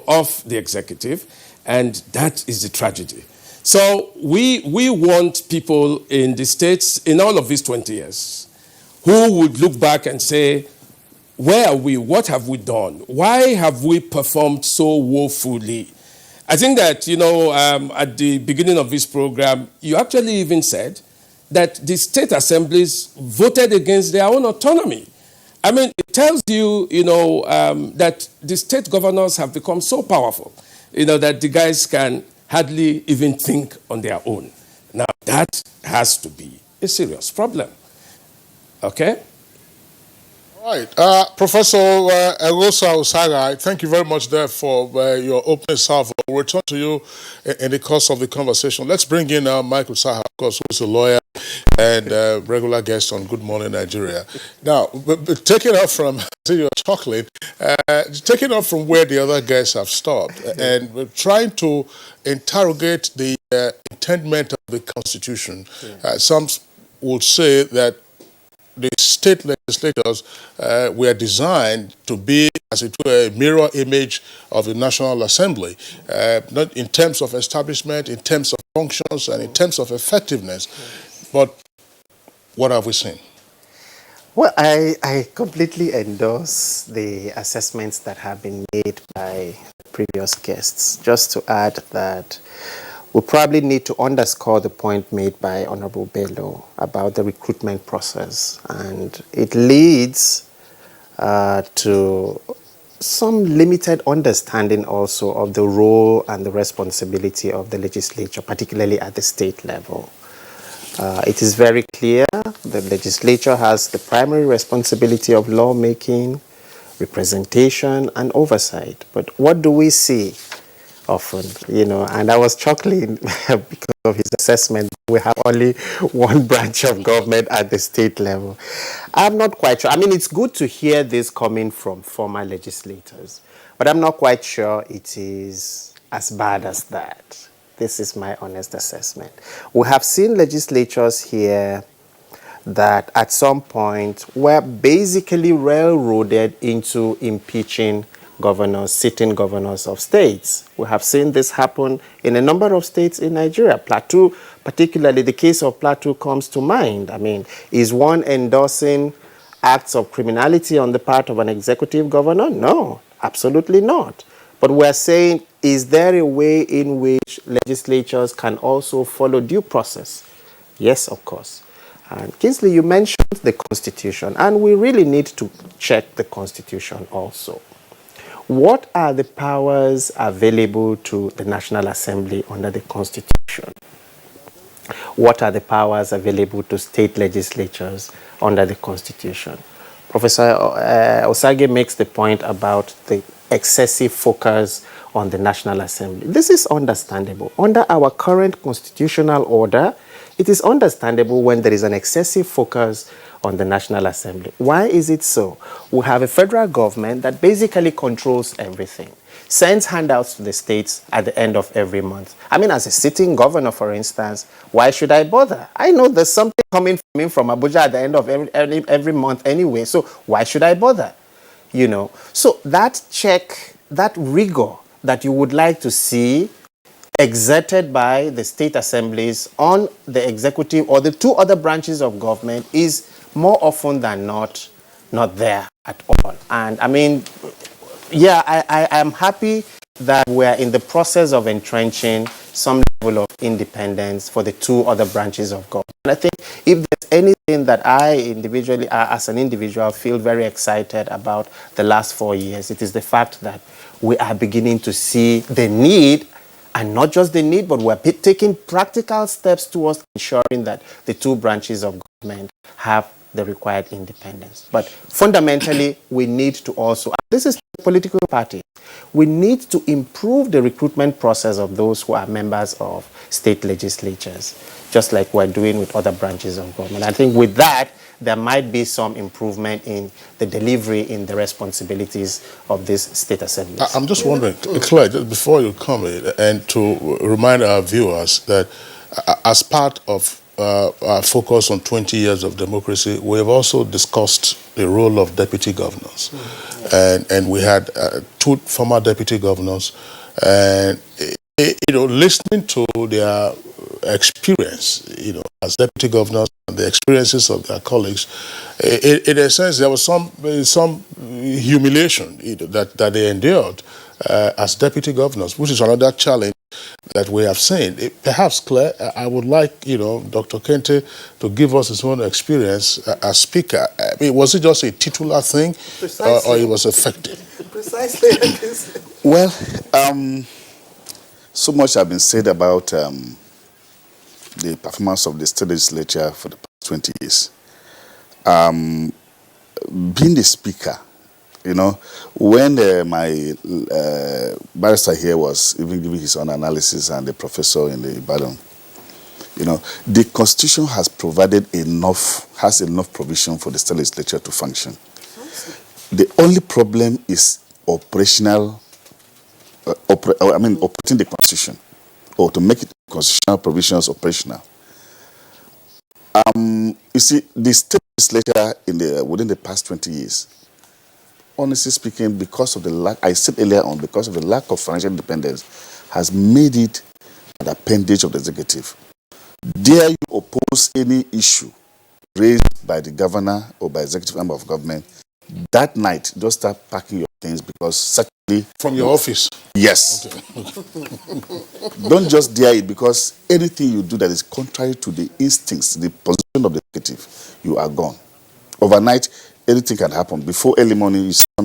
of the executive, and that is the tragedy. So we want people in the states in all of these 20 years who would look back and say, where are we? What have we done? Why have we performed so woefully? I think that, at the beginning of this program, you actually even said that the state assemblies voted against their own autonomy. I mean, it tells you, that the state governors have become so powerful, that the guys can hardly even think on their own. Now, that has to be a serious problem. Okay? All right. Professor Egosa Osagie, thank you very much there for your opening salvo. We'll return to you in the course of the conversation. Let's bring in Michael Saha, of course, who's a lawyer and regular guest on Good Morning Nigeria. Now, taking off from, you're chuckling, taking off from where the other guests have stopped, and we're trying to interrogate the intendment of the Constitution. Some would say that the state legislators were designed to be, as it were, a mirror image of the National Assembly, not in terms of establishment, in terms of functions, and in terms of effectiveness. But what have we seen? Well, I completely endorse the assessments that have been made by previous guests. Just to add that we probably need to underscore the point made by Honorable Bello about the recruitment process. And it leads to some limited understanding also of the role and the responsibility of the legislature, particularly at the state level. It is very clear the legislature has the primary responsibility of lawmaking, representation, and oversight. But what do we see often, and I was chuckling because of his assessment. We have only one branch of government at the state level. I'm not quite sure. I mean, it's good to hear this coming from former legislators, but I'm not quite sure it is as bad as that. This is my honest assessment. We have seen legislatures here that at some point were basically railroaded into impeaching governors, sitting governors of states. We have seen this happen in a number of states in Nigeria. Plateau, particularly the case of Plateau comes to mind. I mean, is one endorsing acts of criminality on the part of an executive governor? No, absolutely not. But we're saying, is there a way in which legislatures can also follow due process? Yes, of course. And Kingsley, you mentioned the Constitution, and we really need to check the Constitution also. What are the powers available to the National Assembly under the Constitution? What are the powers available to state legislatures under the Constitution? Professor Osagie makes the point about the excessive focus on the National Assembly. This is understandable. Under our current constitutional order, it is understandable when there is an excessive focus on the National Assembly. Why is it so? We have a federal government that basically controls everything, sends handouts to the states at the end of every month. I mean, as a sitting governor, for instance, why should I bother? I know there's something coming from Abuja at the end of every month anyway, so why should I bother? So that check, that rigor that you would like to see exerted by the state assemblies on the executive or the two other branches of government is more often than not there at all. And I mean, yeah, I am happy that we're in the process of entrenching some level of independence for the two other branches of government. And I think if there's anything that I individually, as an individual, feel very excited about the last 4 years, it is the fact that we are beginning to see the need, and not just the need, but we're taking practical steps towards ensuring that the two branches of government have the required independence. But fundamentally, we need to also, and this is political parties, we need to improve the recruitment process of those who are members of state legislatures, just like we're doing with other branches of government. I think with that, there might be some improvement in the delivery in the responsibilities of these state assemblies. I'm just wondering, Claire, just before you come in, and to remind our viewers that as part of our focus on 20 years of democracy, we have also discussed the role of deputy governors. And we had two former deputy governors, and listening to their experience, as deputy governors and the experiences of their colleagues, in a sense, there was some humiliation that they endured as deputy governors, which is another challenge that we have seen. Perhaps, Claire, I would like, Dr. Kente to give us his own experience as speaker. I mean, was it just a titular thing, or it was effective? Precisely. Well, so much has been said about the performance of the state legislature for the past 20 years. Being the speaker, when my barrister here was even giving his own analysis, and the professor in the Ibadan, the Constitution has enough provision for the state legislature to function. The only problem is operating the Constitution, or to make it constitutional provisions operational. You see, the state legislature within the past 20 years, honestly speaking, because of the lack, I said earlier on, because of the lack of financial independence, has made it an appendage of the executive. Dare you oppose any issue raised by the governor or by executive member of government, that night, just start packing your things, because certainly... From your office? Yes. Okay. Don't just dare it, because anything you do that is contrary to the instincts, the position of the executive, you are gone. Overnight, anything can happen. Before early morning, a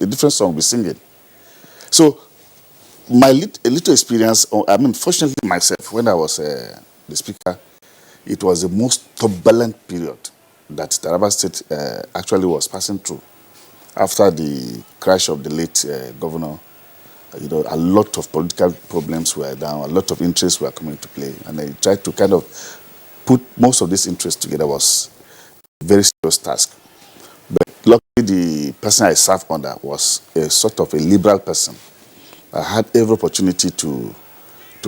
different song will be singing. So, my little experience, fortunately myself, when I was the speaker, it was the most turbulent period that Taraba State actually was passing through. After the crash of the late governor, a lot of political problems were down, a lot of interests were coming into play, and I tried to kind of put most of these interests together. Was a very serious task. But luckily, the person I served under was a sort of a liberal person. I had every opportunity to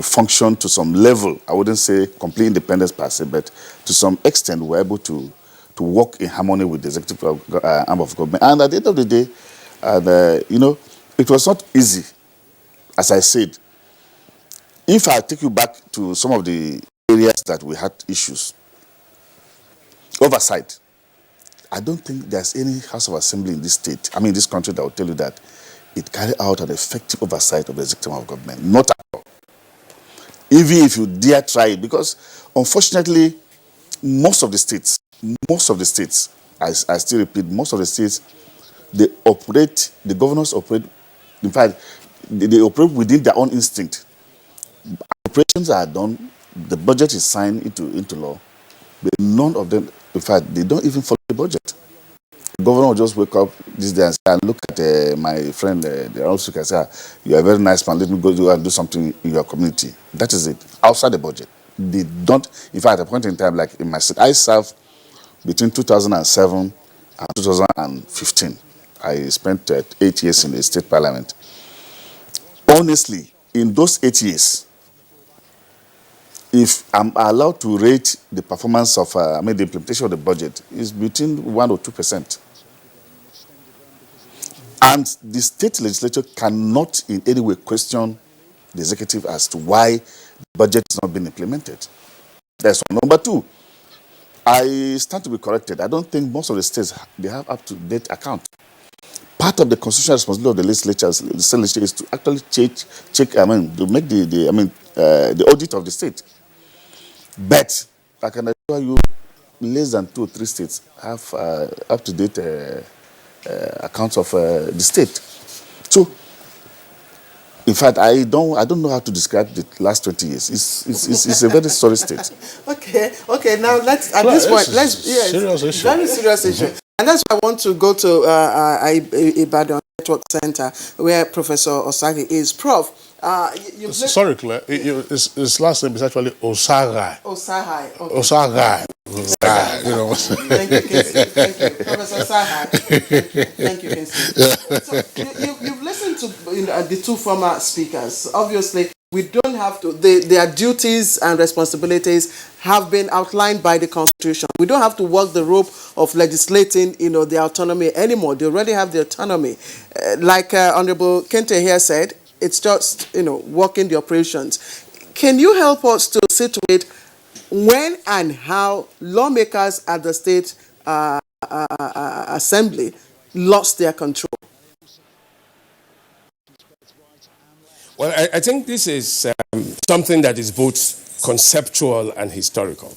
function to some level. I wouldn't say complete independence per se, but to some extent, we were able to work in harmony with the executive arm of government. And at the end of the day, it was not easy. As I said, if I take you back to some of the areas that we had issues, oversight, I don't think there's any House of Assembly in this this country, that will tell you that it carried out an effective oversight of the executive arm of government. Not at all. Even if you dare try it, because unfortunately, most of the states, I still repeat, most of the states, the governors operate, in fact, they operate within their own instinct. Operations are done, the budget is signed into law, but none of them, in fact, they don't even follow the budget. The governor will just wake up this day and say, and look at my friend, the also can say, you're a very nice man, let me go and do something in your community. That is it, outside the budget. They don't, in fact, at a point in time, like in my state, I served between 2007 and 2015. I spent 8 years in the state parliament. Honestly, in those 8 years, if I'm allowed to rate the performance of, the implementation of the budget, is between 1 or 2%. And the state legislature cannot in any way question the executive as to why the budget has not been implemented. That's one. Number two, I stand to be corrected. I don't think most of the states, they have up-to-date account. part of the constitutional responsibility of the legislature is to actually to make the audit of the state. But I can assure you, less than 2 or 3 states have up-to-date accounts of the state. So, in fact, I don't know how to describe the last 20 years. It's a very sorry state. Okay. Now let's serious issue. Very serious issue, and that's why I want to go to Ibadan Network Center where Professor Osagi is. Prof. Sorry, Claire. His last name is actually Osagai. Osagai. Okay. Osagai. You know. Thank you, Kinsey. Thank you, Professor Osagai. Thank you, Kinsey. So you've listened to the 2 former speakers. Obviously, we don't have to. Their duties and responsibilities have been outlined by the Constitution. We don't have to walk the rope of legislating, the autonomy anymore. They already have the autonomy. Like Honorable Kente here said, it's just, working the operations. Can you help us to situate when and how lawmakers at the State Assembly lost their control? Well, I think this is something that is both conceptual and historical.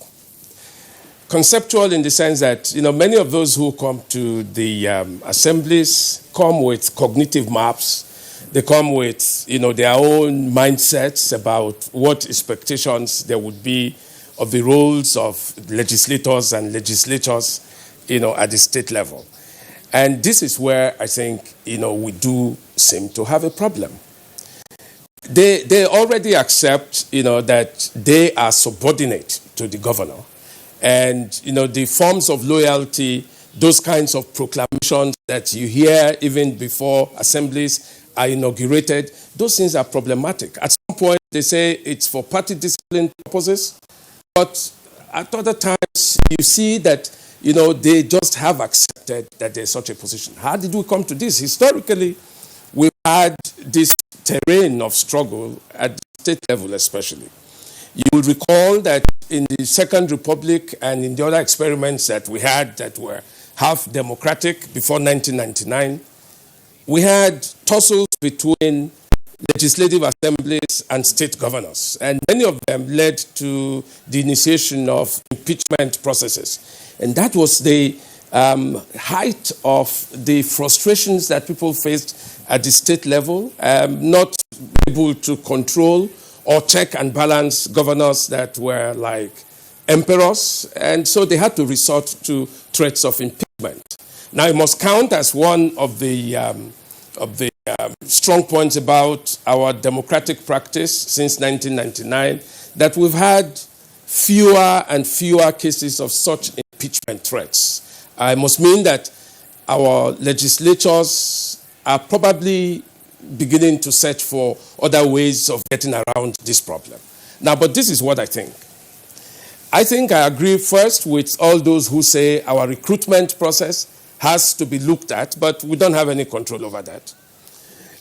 Conceptual in the sense that, many of those who come to the assemblies come with cognitive maps. They come with, their own mindsets about what expectations there would be of the roles of legislators and legislatures, at the state level. And this is where I think, we do seem to have a problem. They already accept, that they are subordinate to the governor. And, the forms of loyalty, those kinds of proclamations that you hear even before assemblies are inaugurated, those things are problematic. At some point, they say it's for party discipline purposes, but at other times, you see that, they just have accepted that there's such a position. How did we come to this? Historically, we've had this terrain of struggle at the state level especially. You will recall that in the Second Republic and in the other experiments that we had that were half democratic before 1999, we had tussles between legislative assemblies and state governors, and many of them led to the initiation of impeachment processes. And that was the height of the frustrations that people faced at the state level, not able to control or check and balance governors that were like emperors, and so they had to resort to threats of impeachment. Now, it must count as one of the strong points about our democratic practice since 1999 that we've had fewer and fewer cases of such impeachment threats. I must mean that our legislatures are probably beginning to search for other ways of getting around this problem. Now, but this is what I think. I think I agree first with all those who say our recruitment process has to be looked at, but we don't have any control over that.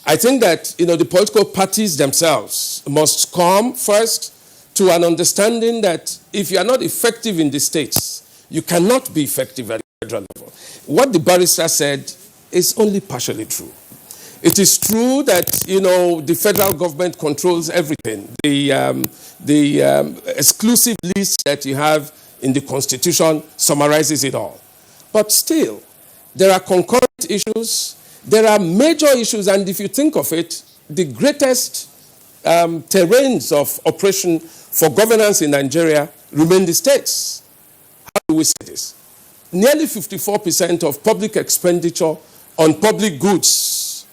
I think that, the political parties themselves must come first to an understanding that if you are not effective in the states, you cannot be effective at the federal level. What the barrister said is only partially true. It is true that, the federal government controls everything. The exclusive list that you have in the Constitution summarizes it all. But still, there are concurrent issues. There are major issues, and if you think of it, the greatest terrains of operation for governance in Nigeria remain the states. How do we say this? Nearly 54% of public expenditure on public goods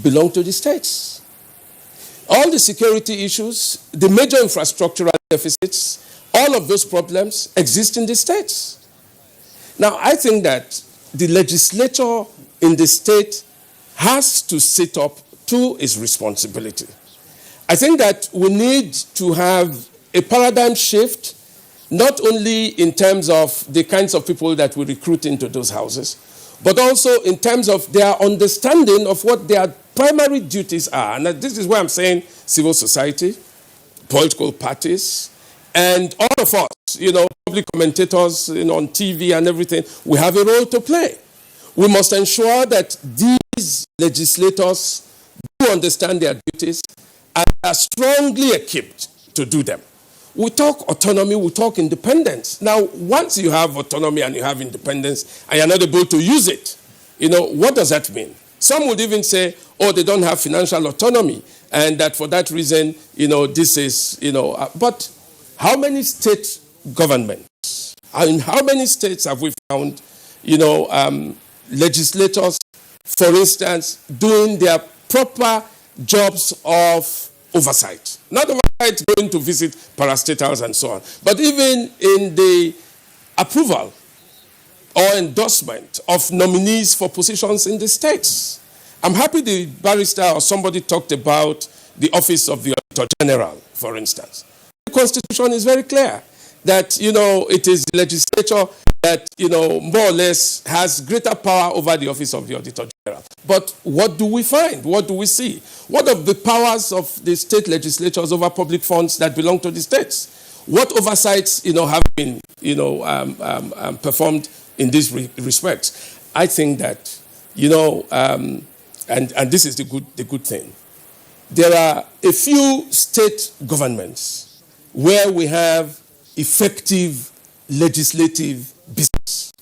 belong to the states. All the security issues, the major infrastructural deficits, all of those problems exist in the states. Now, I think that the legislature in the state has to sit up to its responsibility. I think that we need to have a paradigm shift, not only in terms of the kinds of people that we recruit into those houses, but also in terms of their understanding of what their primary duties are. And this is why I'm saying civil society, political parties, and all of us, public commentators on TV and everything, we have a role to play. We must ensure that these legislators do understand their duties and are strongly equipped to do them. We talk autonomy, we talk independence. Now, once you have autonomy and you have independence and you're not able to use it, what does that mean? Some would even say, oh, they don't have financial autonomy, and that for that reason, this is, but how many state governments, in how many states have we found, legislators, for instance, doing their proper jobs of oversight? Not oversight going to visit parastatals and so on, but even in the approval or endorsement of nominees for positions in the states. I'm happy the barrister or somebody talked about the office of the Auditor General, for instance. The Constitution is very clear that, it is the legislature that, more or less has greater power over the office of the Auditor General. But what do we find? What do we see? What of the powers of the state legislatures over public funds that belong to the states? What oversights, have been, performed in these respects? I think that, and this is the good thing. There are a few state governments where we have effective legislative business.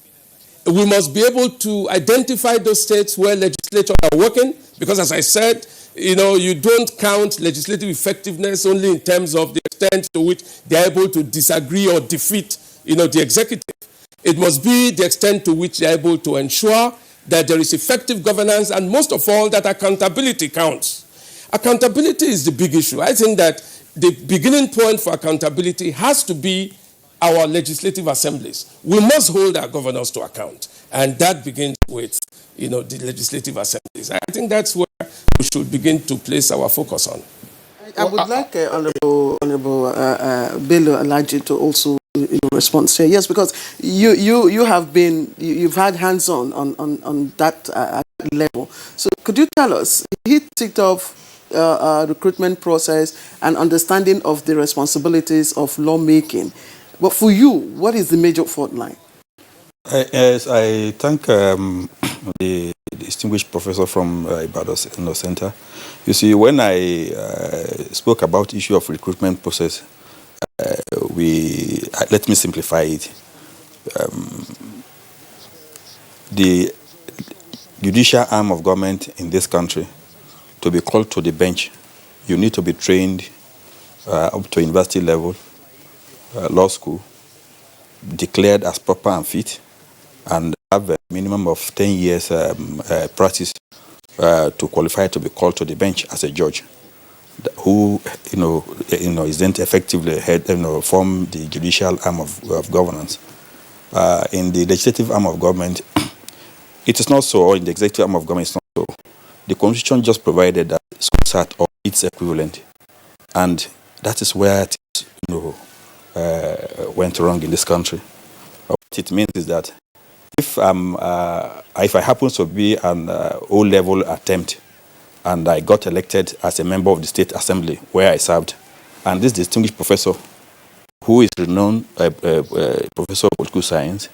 We must be able to identify those states where legislatures are working, because as I said, you don't count legislative effectiveness only in terms of the extent to which they are able to disagree or defeat, the executive. It must be the extent to which they are able to ensure that there is effective governance, and most of all, that accountability counts. Accountability is the big issue. I think that the beginning point for accountability has to be our legislative assemblies. We must hold our governors to account, and that begins with, the legislative assemblies. I think that's where we should begin to place our focus on. I would like Honorable Bello Alhaji to also respond here. Yes, because you have been, you've had hands-on on that level. So could you tell us, he ticked off recruitment process and understanding of the responsibilities of lawmaking. But for you, what is the major fault line? Yes, I thank the distinguished professor from Ibadan Center. You see, when I spoke about the issue of recruitment process, let me simplify it. The judicial arm of government in this country, to be called to the bench, you need to be trained up to university level, law school, declared as proper and fit, and have a minimum of 10 years practice to qualify to be called to the bench as a judge, who is then effectively form the judicial arm of governance. In the legislative arm of government, it is not so, or in the executive arm of government, it's not so. The Constitution just provided that SCOSAT or its equivalent, and that is where it went wrong in this country. What it means is that if I happen to be an O-level attempt and I got elected as a member of the State Assembly where I served, and this distinguished professor, who is renowned professor of political science,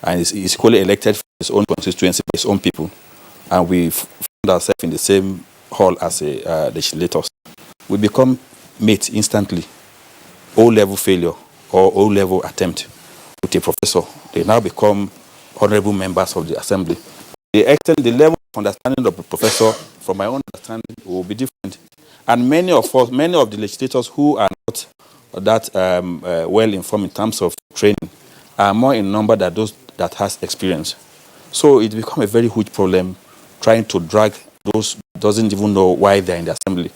and is equally elected for his own constituency, his own people, and we found ourselves in the same hall as legislators, we become mates instantly. O-level failure or O-level attempt with a professor, they now become honorable members of the assembly. The level of understanding of the professor, from my own understanding, will be different. And many of the legislators who are not that well informed in terms of training are more in number than those that has experience. So it becomes a very huge problem trying to drag those that doesn't even know why they're in the assembly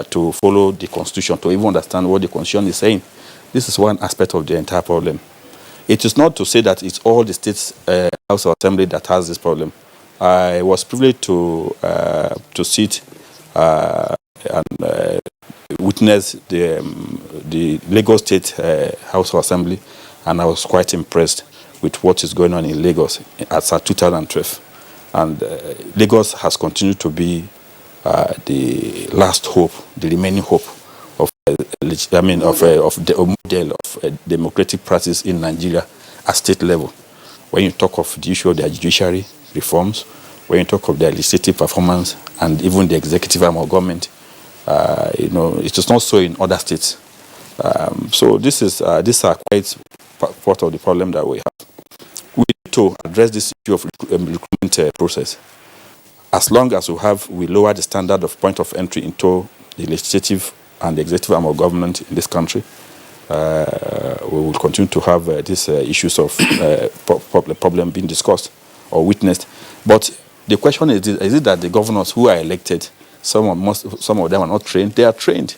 to follow the Constitution, to even understand what the Constitution is saying. This is one aspect of the entire problem. It is not to say that it's all the states' House of Assembly that has this problem. I was privileged to sit and witness the Lagos State House of Assembly, and I was quite impressed with what is going on in Lagos as of 2012. And Lagos has continued to be the last hope, the remaining hope of the model of democratic practice in Nigeria at state level. When you talk of the issue of the judiciary, reforms, when you talk of the legislative performance and even the executive arm of government, it is not so in other states. So these are quite part of the problem that we have. We need to address this issue of recruitment process. As long as we lower the standard of point of entry into the legislative and the executive arm of government in this country, we will continue to have these issues of problem being discussed or witnessed. But the question is it that the governors who are elected, some of them are not trained? They are trained.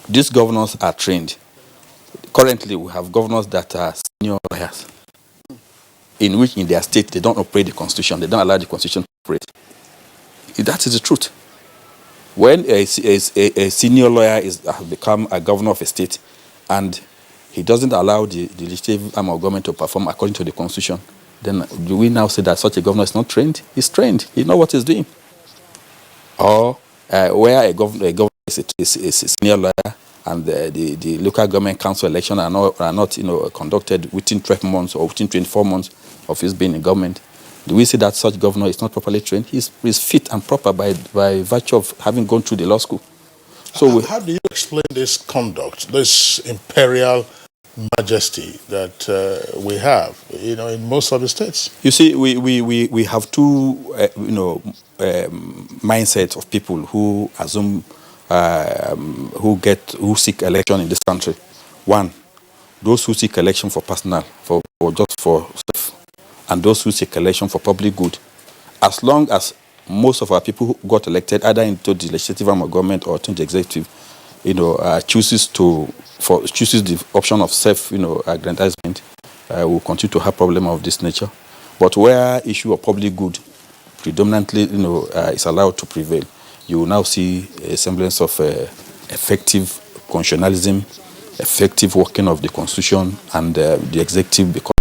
These governors are trained. Currently, we have governors that are senior lawyers, in which in their state they don't operate the constitution. They don't allow the constitution to operate. That is the truth. When a senior lawyer has become a governor of a state and he doesn't allow the legislative arm of government to perform according to the constitution, then do we now say that such a governor is not trained? He's trained. He knows what he's doing. Or where a governor is a senior lawyer and the local government council election are not conducted within 12 months or within 24 months of his being in government, do we say that such governor is not properly trained? He's fit and proper by virtue of having gone through the law school. So how do you explain this conduct, this imperial majesty that we have, in most of the states? You see, we have two, mindsets of people who assume, who seek election in this country. One, those who seek election for personal, for self, and those who seek election for public good. As long as most of our people who got elected either into the legislative arm of government or to the executive, chooses the option of self-aggrandizement, will continue to have problem of this nature. But where issue of public good predominantly, is allowed to prevail, you will now see a semblance of effective constitutionalism, effective working of the constitution, and the executive become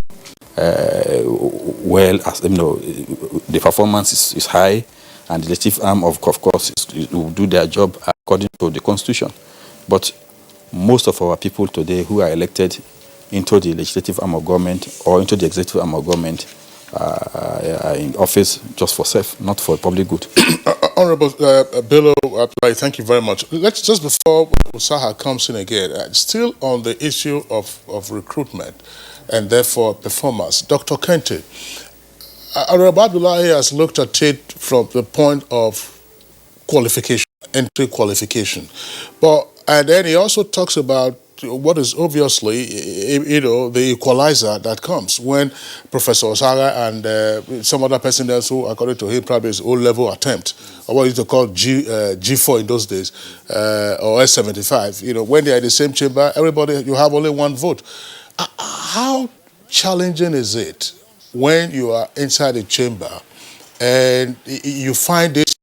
the performance is high, and the legislative arm of course will do their job according to the constitution. But most of our people today who are elected into the legislative arm of government or into the executive arm of government are in office just for self, not for public good. Honorable Bello, thank you very much. Let's just before Usaha comes in again, still on the issue of recruitment and therefore performance. Dr. Kente, Honorable Abdullahi has looked at it from the point of qualification, entry qualification. And then he also talks about what is obviously, the equalizer that comes when Professor Osaga and some other person there who, according to him, probably is O-level attempt, or what you used to call G4 in those days, or S75. When they are in the same chamber, you have only one vote. How challenging is it when you are inside a chamber and you find this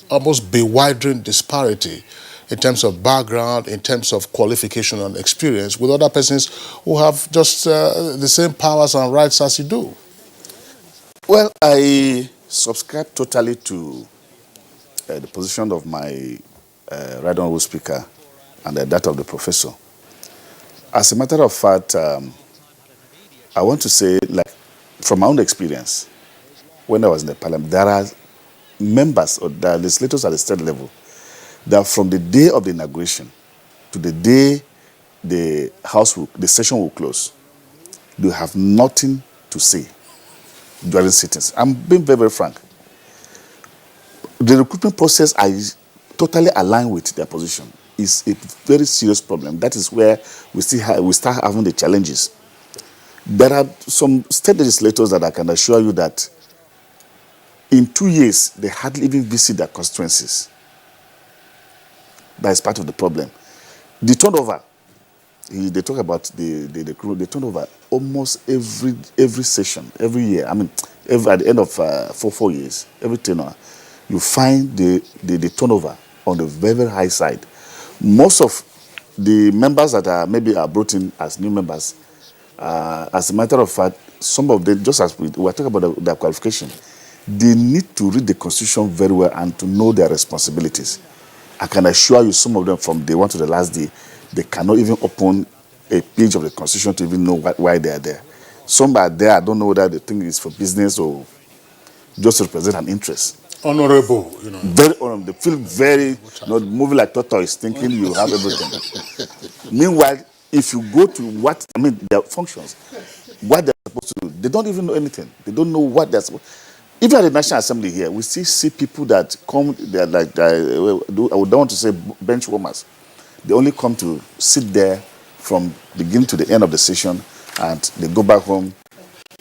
almost bewildering disparity in terms of background, in terms of qualification and experience with other persons who have just the same powers and rights as you do? Well, I subscribe totally to the position of my right honorable speaker and that of the professor. As a matter of fact, I want to say, from my own experience, when I was in the parliament, there are members or the legislators at the state level that from the day of the inauguration to the day the session will close, they have nothing to say during sittings. I'm being very, very frank. The recruitment process, I totally align with their position. Is a very serious problem. That is where we start having the challenges. There are some state legislators that I can assure you that in 2 years, they hardly even visit their constituencies. That is part of the problem. The turnover, they talk about the turnover almost every session, every year. I mean, at the end of 4 years, every tenure, you find the turnover on the very, very high side. Most of the members that are brought in as new members, as a matter of fact, some of them, just as we were talking about their qualification, they need to read the Constitution very well and to know their responsibilities. I can assure you, some of them from day one to the last day, they cannot even open a page of the Constitution to even know why they are there. Some are there, I don't know whether they think it's for business or just to represent an interest. Honorable, Very honorable. They feel very, moving like tortoise, thinking you have everything. Meanwhile, if you go to their functions, what they're supposed to do, they don't even know anything. They don't know what they're supposed to do. Even at the National Assembly here, we still see people that come, they're like, I don't want to say bench warmers. They only come to sit there from beginning to the end of the session, and they go back home.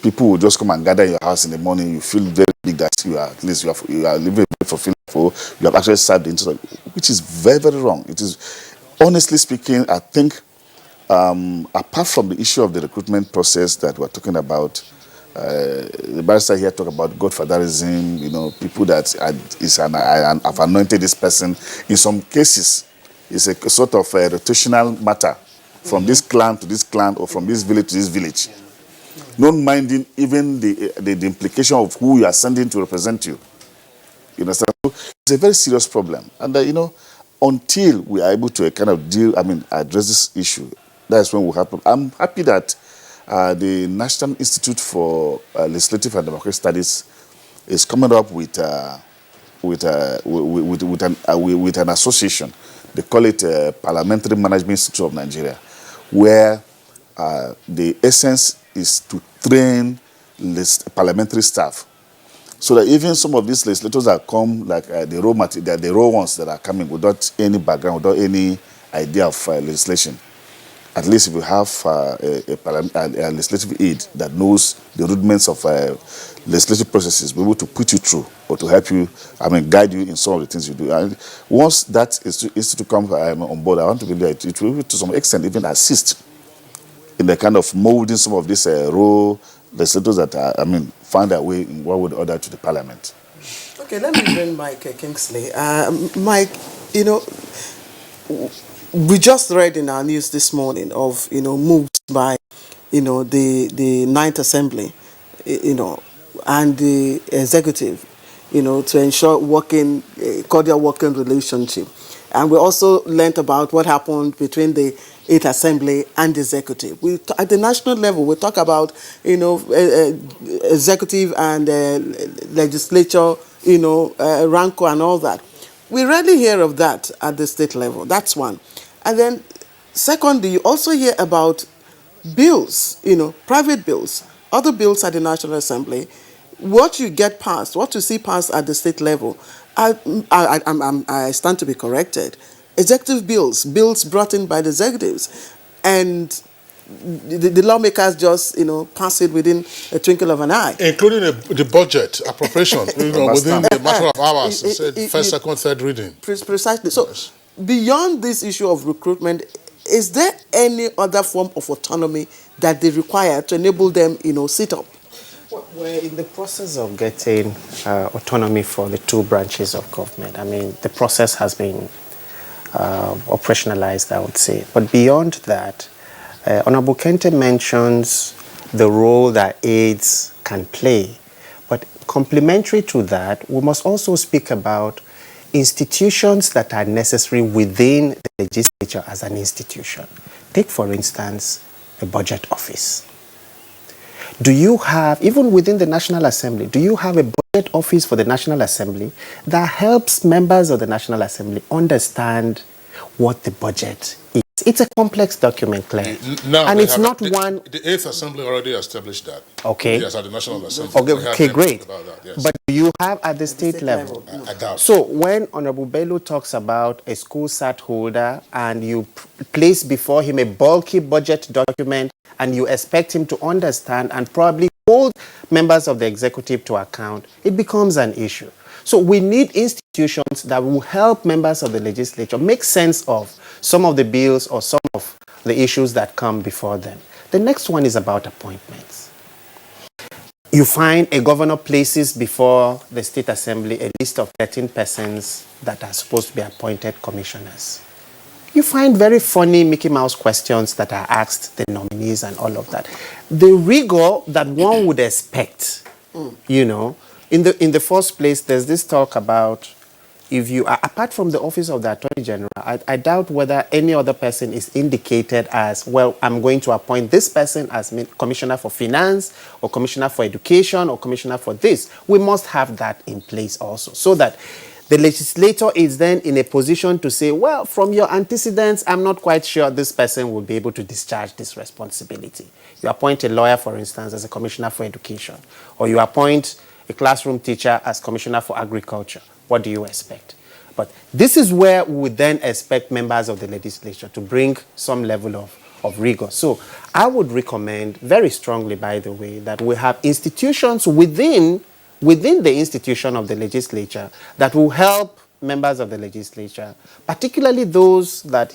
People will just come and gather in your house in the morning. You feel very big that you are, at least you are living fulfilled. You have actually served the interest, which is very, very wrong. It is, honestly speaking, I think, apart from the issue of the recruitment process that we're talking about, the barrister here talk about godfatherism, people that have anointed this person. In some cases, it's a sort of a rotational matter from this clan to this clan or from this village to this village. Not minding even the implication of who you are sending to represent you. You understand? So it's a very serious problem. And, until we are able to kind of address this issue, that's when it will happen. I'm happy that the National Institute for Legislative and Democratic Studies is coming up with an association. They call it Parliamentary Management Institute of Nigeria, where the essence is to train parliamentary staff, so that even some of these legislators that come, like the raw ones that are coming without any background, without any idea of legislation, at least if you have a legislative aide that knows the rudiments of legislative processes, be able to put you through or to help you, guide you in some of the things you do. And once that is to come on board, I want to believe that it will, to some extent, even assist in the kind of molding some of these raw legislators that find their way in one way or other to the parliament. Okay, let me bring Mike Kingsley. Mike, we just read in our news this morning of moves by the Ninth Assembly, and the executive, to ensure cordial working relationship. And we also learnt about what happened between the 8th Assembly and the executive. At the national level, we talk about, executive and legislature, Ranko and all that. We rarely hear of that at the state level. That's one. And then, secondly, you also hear about bills, private bills, other bills at the National Assembly. What you get passed, what you see passed at the state level, I stand to be corrected. Executive bills brought in by the executives, and the lawmakers just pass it within a twinkle of an eye, including the budget appropriation. Within the matter of hours, first, second, third reading. Precisely. So, beyond this issue of recruitment, is there any other form of autonomy that they require to enable them, sit up? We're in the process of getting autonomy for the two branches of government. The process has been operationalized, I would say. But beyond that, Honorable Kente mentions the role that aides can play. But complementary to that, we must also speak about institutions that are necessary within the legislature as an institution. Take, for instance, the budget office. Do you have, even within the National Assembly, do you have a budget office for the National Assembly that helps members of the National Assembly understand what the budget is? It's a complex document, Claire. And it's not one... The 8th Assembly already established that. Okay. Yes, at the National Assembly. Okay, great. That, yes. But do you have at the state level? I doubt. So when Honorable Bello talks about a school SAT holder and you place before him a bulky budget document and you expect him to understand and probably hold members of the executive to account, it becomes an issue. So we need institutions that will help members of the legislature make sense of some of the bills or some of the issues that come before them. The next one is about appointments. You find a governor places before the State Assembly a list of 13 persons that are supposed to be appointed commissioners. You find very funny Mickey Mouse questions that are asked the nominees and all of that. The rigor that one would expect, in the first place, there's this talk about if you are, apart from the office of the Attorney General, I doubt whether any other person is indicated as, well, I'm going to appoint this person as Commissioner for Finance or Commissioner for Education or Commissioner for this. We must have that in place also, so that the legislator is then in a position to say, well, from your antecedents, I'm not quite sure this person will be able to discharge this responsibility. You appoint a lawyer, for instance, as a Commissioner for Education, or you appoint a classroom teacher as Commissioner for Agriculture. What do you expect? But this is where we would then expect members of the legislature to bring some level of rigor. So I would recommend very strongly, by the way, that we have institutions within the institution of the legislature that will help members of the legislature, particularly those that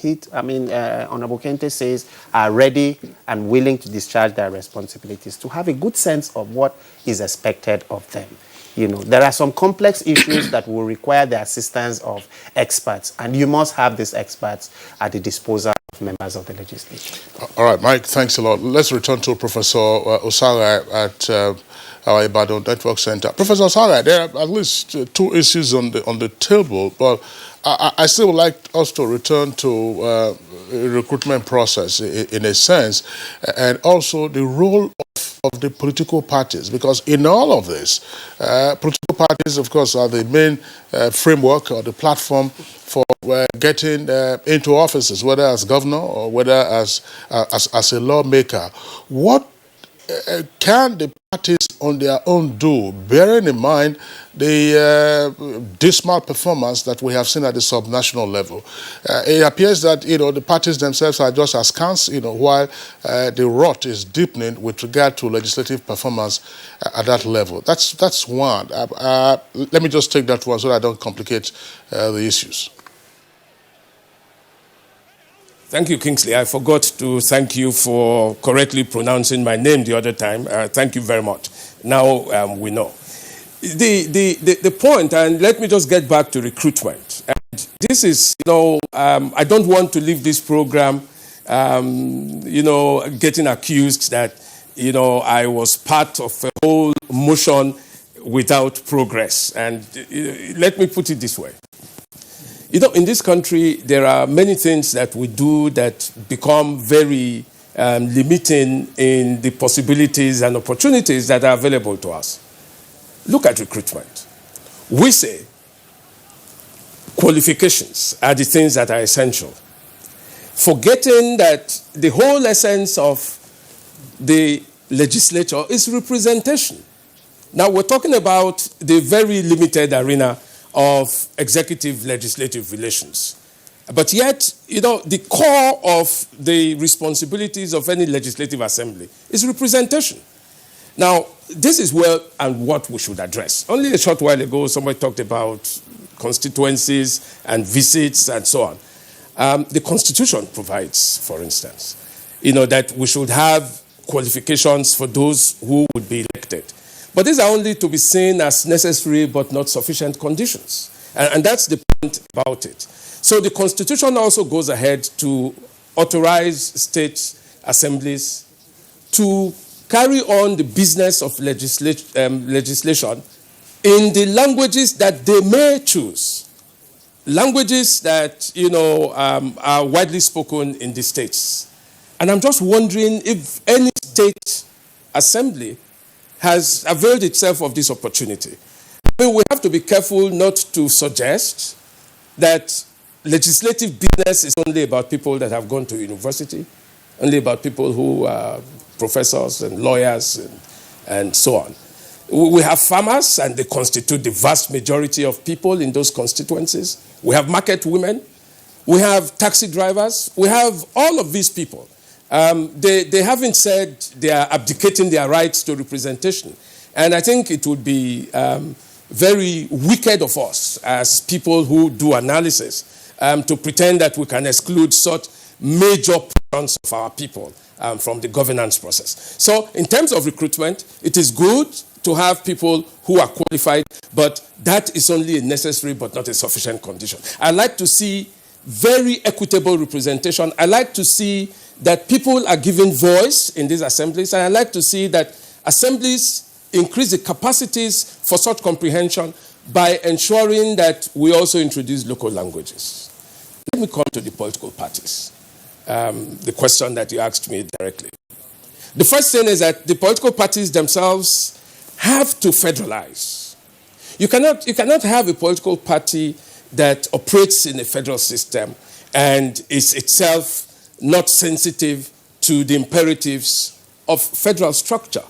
Honorable Kente says are ready and willing to discharge their responsibilities, to have a good sense of what is expected of them. You know, there are some complex issues that will require the assistance of experts, and you must have these experts at the disposal of members of the legislature. All right, Mike, thanks a lot. Let's return to Professor Osagai at our Ibadan Network Center. Professor Osagai, there are at least two issues on the table, but I still would like us to return to recruitment process in a sense, and also the role of the political parties, because in all of this, political parties, of course, are the main framework or the platform for getting into offices, whether as governor or whether as a lawmaker. What can the parties on their own do, bearing in mind the dismal performance that we have seen at the subnational level? It appears that the parties themselves are just askance, while the rot is deepening with regard to legislative performance at that level. That's one. Let me just take that one so that I don't complicate the issues. Thank you, Kingsley. I forgot to thank you for correctly pronouncing my name the other time. Thank you very much. Now we know. The point, and let me just get back to recruitment. And this is, I don't want to leave this program, getting accused that, I was part of a whole motion without progress. And let me put it this way. In this country, there are many things that we do that become very limiting in the possibilities and opportunities that are available to us. Look at recruitment. We say qualifications are the things that are essential, forgetting that the whole essence of the legislature is representation. Now, we're talking about the very limited arena of executive-legislative relations. But yet, the core of the responsibilities of any legislative assembly is representation. Now, this is where and what we should address. Only a short while ago, somebody talked about constituencies and visits and so on. The Constitution provides, for instance, that we should have qualifications for those who would be elected. But these are only to be seen as necessary but not sufficient conditions. And that's the point about it. So the Constitution also goes ahead to authorize state assemblies to carry on the business of legislation in the languages that they may choose. Languages that, are widely spoken in the states. And I'm just wondering if any state assembly has availed itself of this opportunity. We have to be careful not to suggest that legislative business is only about people that have gone to university, only about people who are professors and lawyers and so on. We have farmers, and they constitute the vast majority of people in those constituencies. We have market women. We have taxi drivers. We have all of these people. They haven't said they are abdicating their rights to representation. And I think it would be very wicked of us as people who do analysis to pretend that we can exclude such major portions of our people from the governance process. So in terms of recruitment, it is good to have people who are qualified, but that is only a necessary but not a sufficient condition. I like to see very equitable representation. I like to see that people are given voice in these assemblies, and I like to see that assemblies increase the capacities for such comprehension by ensuring that we also introduce local languages. Let me come to the political parties, the question that you asked me directly. The first thing is that the political parties themselves have to federalize. You cannot have a political party that operates in a federal system and is itself not sensitive to the imperatives of federal structure.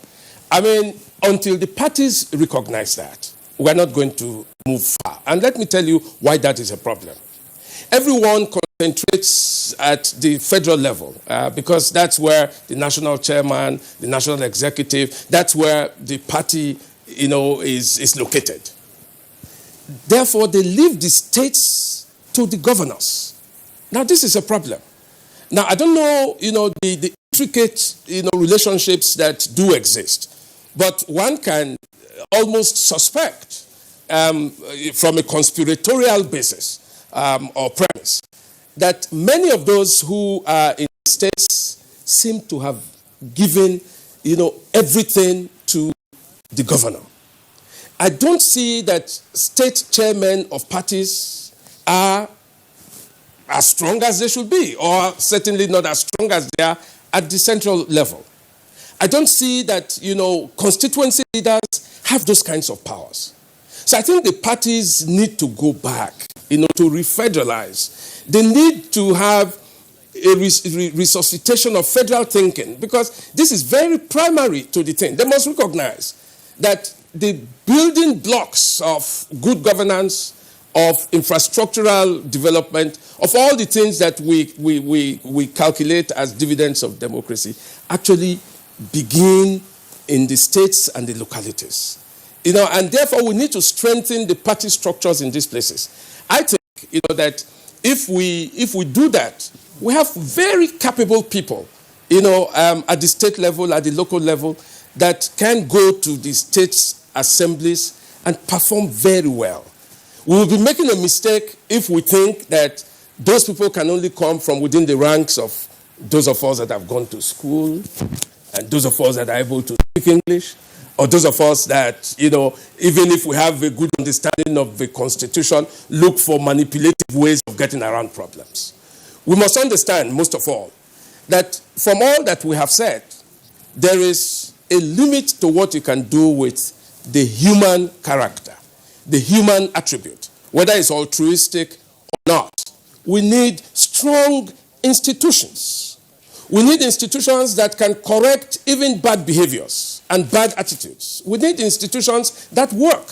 I mean, until the parties recognize that, we're not going to move far. And let me tell you why that is a problem. Everyone concentrates at the federal level because that's where the national chairman, the national executive, that's where the party, is located. Therefore, they leave the states to the governors. Now, this is a problem. Now, I don't know, the intricate, relationships that do exist, but one can almost suspect from a conspiratorial basis or premise that many of those who are in the states seem to have given, everything to the governor. I don't see that state chairmen of parties are as strong as they should be, or certainly not as strong as they are at the central level. I don't see that, constituency leaders have those kinds of powers. So I think the parties need to go back, to refederalize. They need to have a resuscitation of federal thinking, because this is very primary to the thing. They must recognize that the building blocks of good governance, of infrastructural development, of all the things that we calculate as dividends of democracy actually begin in the states and the localities. And therefore we need to strengthen the party structures in these places. I think, that if we do that, we have very capable people, at the state level, at the local level, that can go to the state assemblies and perform very well. We will be making a mistake if we think that those people can only come from within the ranks of those of us that have gone to school, and those of us that are able to speak English, or those of us that, even if we have a good understanding of the Constitution, look for manipulative ways of getting around problems. We must understand, most of all, that from all that we have said, there is a limit to what you can do with the human character, the human attribute, whether it's altruistic or not. We need strong institutions. We need institutions that can correct even bad behaviors and bad attitudes. We need institutions that work.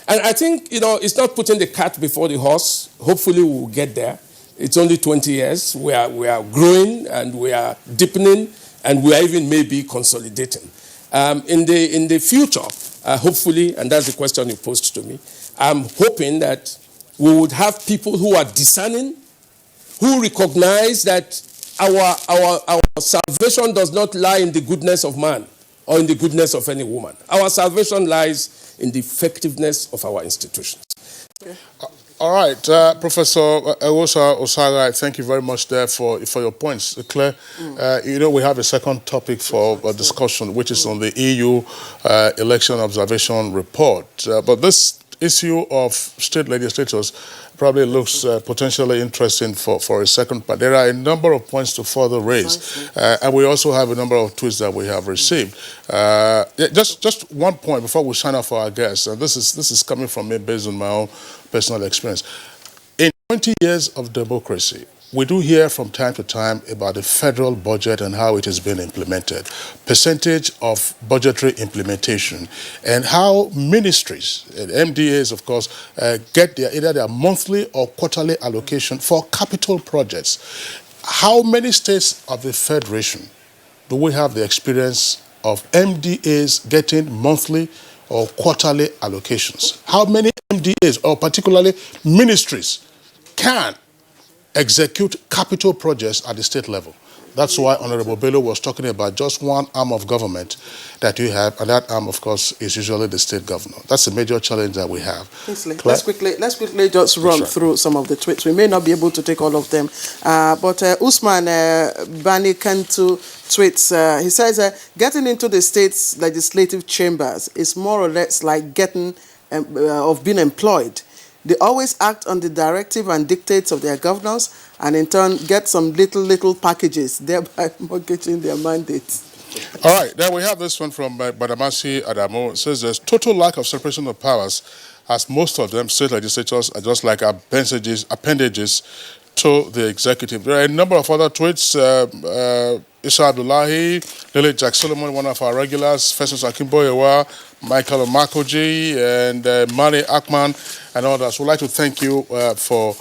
And I think, it's not putting the cart before the horse. Hopefully we will get there. It's only 20 years. We are growing and we are deepening and we are even maybe consolidating. In the future, hopefully, and that's the question you posed to me, I'm hoping that we would have people who are discerning, who recognize that our salvation does not lie in the goodness of man or in the goodness of any woman. Our salvation lies in the effectiveness of our institutions. Okay. All right, Professor Ewosa Osaga, thank you very much there for your points. Claire, we have a second topic for discussion, which is on the EU election observation report. But this issue of state legislators probably looks potentially interesting for a second part. There are a number of points to further raise, and we also have a number of tweets that we have received. Just one point before we sign off for our guests, and this is coming from me based on my own personal experience. In 20 years of democracy, we do hear from time to time about the federal budget and how it has been implemented, percentage of budgetary implementation, and how ministries, and MDAs, of course, get either their monthly or quarterly allocation for capital projects. How many states of the Federation do we have the experience of MDAs getting monthly or quarterly allocations? How many MDAs, or particularly ministries, can execute capital projects at the state level? That's why Honorable Bello was talking about just one arm of government that you have, and that arm, of course, is usually the state governor. That's a major challenge that we have. Let's quickly just run through some of the tweets. We may not be able to take all of them, but Usman Bani Kantu tweets. He says, getting into the state's legislative chambers is more or less like getting of being employed. They always act on the directive and dictates of their governors, and in turn get some little packages, thereby mortgaging their mandates. All right, then we have this one from Badamasi Adamo. It says there's total lack of separation of powers, as most of them, state legislatures, are just like appendages to the executive. There are a number of other tweets. Isa Abdullahi, Lily Jack Solomon, one of our regulars, Festus Akimboyewa, Michael Makoji, and Mani Akman, and others. We'd like to thank you for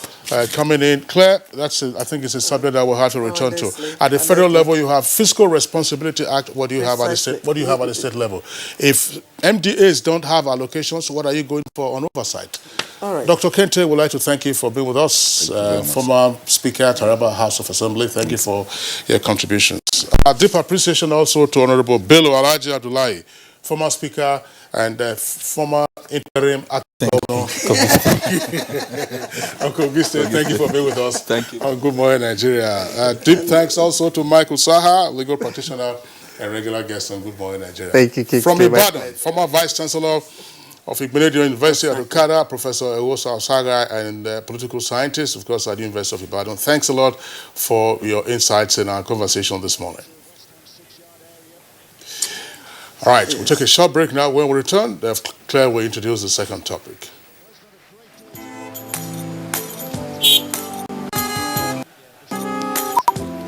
coming in. Claire, I think it's a subject that we'll have to return to. At the federal level, you have Fiscal Responsibility Act. What do you have at the state? What do you have at the state level? If MDAs don't have allocations, what are you going for on oversight? All right. Dr. Kente, we'd like to thank you for being with us. Former Speaker, Taraba House of Assembly, thank you for your contributions. Deep appreciation also to Honorable Bello Alhaji Abdullahi, former Speaker and former interim acting governor of Kogi State. Thank you for being with us. Thank you. On Good Morning Nigeria. Deep thanks also to Michael Saha, legal practitioner and regular guest on Good Morning Nigeria. Thank you, King. From Ibadan, former Vice Chancellor of Igbenedion University at Okada, Professor Ewosa Osaga, and political scientist, of course, at the University of Ibadan. Thanks a lot for your insights in our conversation this morning. All right, we'll take a short break now. When we return, Claire will introduce the second topic.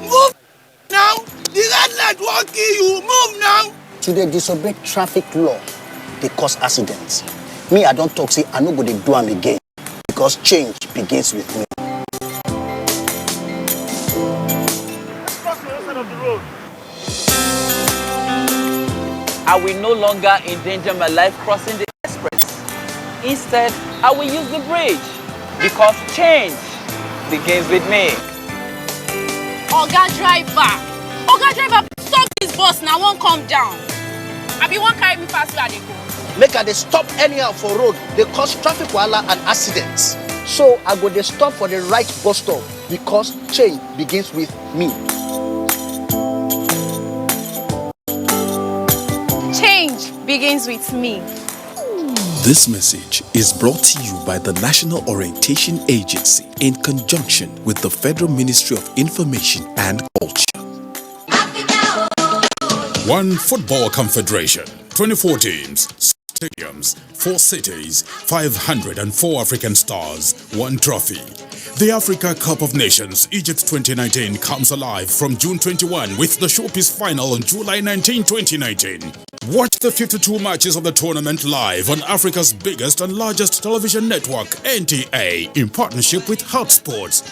Move now! The red light won't kill you. Move now! To they disobey traffic law, they cause accidents. Me, I don't talk, say, I no go dey do am again, because change begins with me. Cross the other side of the road. I will no longer endanger my life crossing the express. Instead, I will use the bridge, because change begins with me. Oga driver, stop this bus now, won't come down. I be one carry me fast where they go. Make I dey stop anyhow for road, they cause traffic wahala and accidents. So I go dey stop for the right bus stop, because change begins with me. Change begins with me. This message is brought to you by the National Orientation Agency in conjunction with the Federal Ministry of Information and Culture. One Football Confederation, 24 teams, stadiums, 4 cities, 504 African stars, 1 trophy. The Africa Cup of Nations Egypt 2019 comes alive from June 21 with the showpiece final on July 19, 2019. Watch the 52 matches of the tournament live on Africa's biggest and largest television network, NTA, in partnership with Hotsports.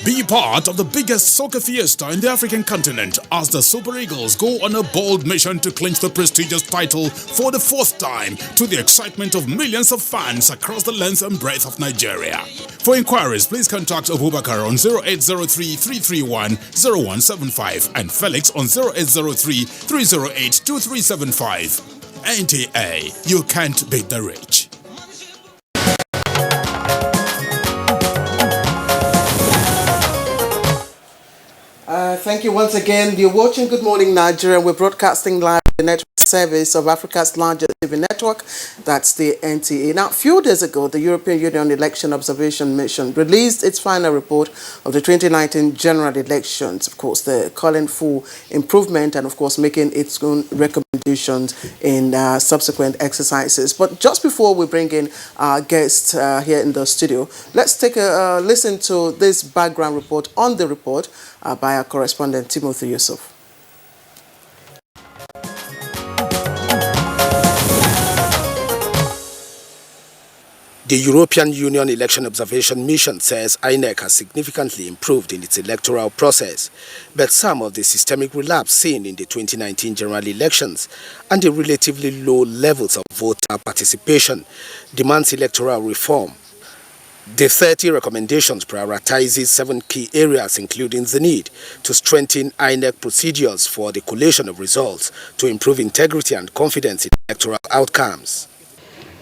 Be part of the biggest soccer fiesta in the African continent as the Super Eagles go on a bold mission to clinch the prestigious title for the 4th time, to the excitement of millions of fans across the length and breadth of Nigeria. For inquiries, please contact Abubakar on 0803-331-0175 and Felix on 0803-308-2375. NTA, you can't beat the rich. Thank you once again. You're watching Good Morning Nigeria. We're broadcasting live the network service of Africa's largest TV network, that's the NTA. Now, a few days ago, the European Union Election Observation Mission released its final report of the 2019 general elections. Of course, they're calling for improvement and, of course, making its own recommendations in subsequent exercises. But just before we bring in our guests here in the studio, let's take a listen to this background report on the report by our correspondent, Timothy Yusuf. The European Union Election Observation Mission says INEC has significantly improved in its electoral process, but some of the systemic relapse seen in the 2019 general elections and the relatively low levels of voter participation demands electoral reform. The 30 recommendations prioritizes 7 key areas, including the need to strengthen INEC procedures for the collation of results to improve integrity and confidence in electoral outcomes.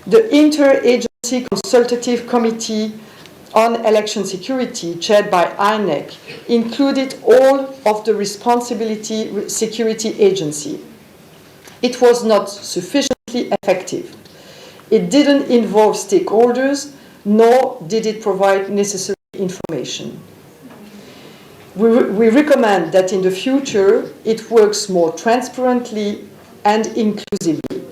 The Interagency Consultative Committee on Election Security, chaired by INEC, included all of the responsibility security agency. It was not sufficiently effective. It didn't involve stakeholders, nor did it provide necessary information. We recommend that in the future it works more transparently and inclusively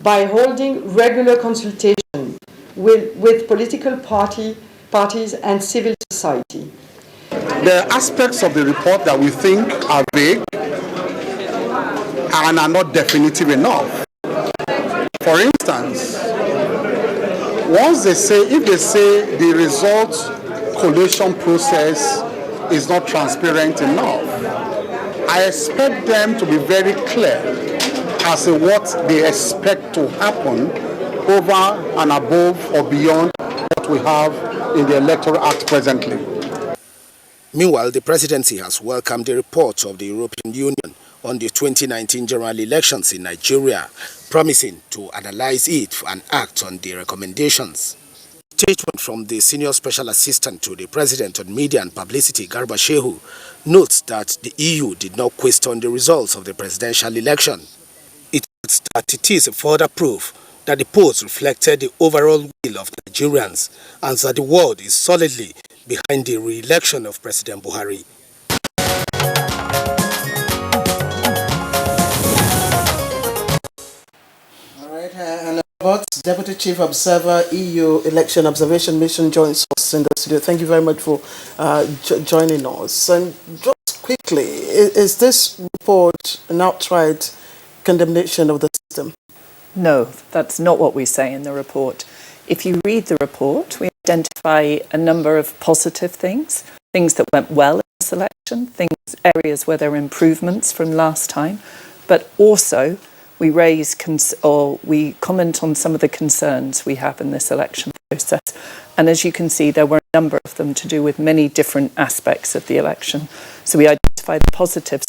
by holding regular consultation with political parties and civil society. There are aspects of the report that we think are vague and are not definitive enough. For instance, if they say the results collation process is not transparent enough, I expect them to be very clear as to what they expect to happen over and above or beyond what we have in the Electoral Act presently. Meanwhile, the presidency has welcomed the report of the European Union on the 2019 general elections in Nigeria, promising to analyze it and act on the recommendations. Statement from the Senior Special Assistant to the President on Media and Publicity, Garba Shehu, notes that the EU did not question the results of the presidential election. It notes that it is a further proof that the polls reflected the overall will of Nigerians and that the world is solidly behind the re-election of President Buhari. And about Deputy Chief Observer, EU Election Observation Mission joins us in the studio. Thank you very much for joining us. And just quickly, is this report an outright condemnation of the system? No, that's not what we say in the report. If you read the report, we identify a number of positive things that went well in this election, areas where there are improvements from last time, but also we we comment on some of the concerns we have in this election process. And as you can see, there were a number of them to do with many different aspects of the election. So we identify the positives.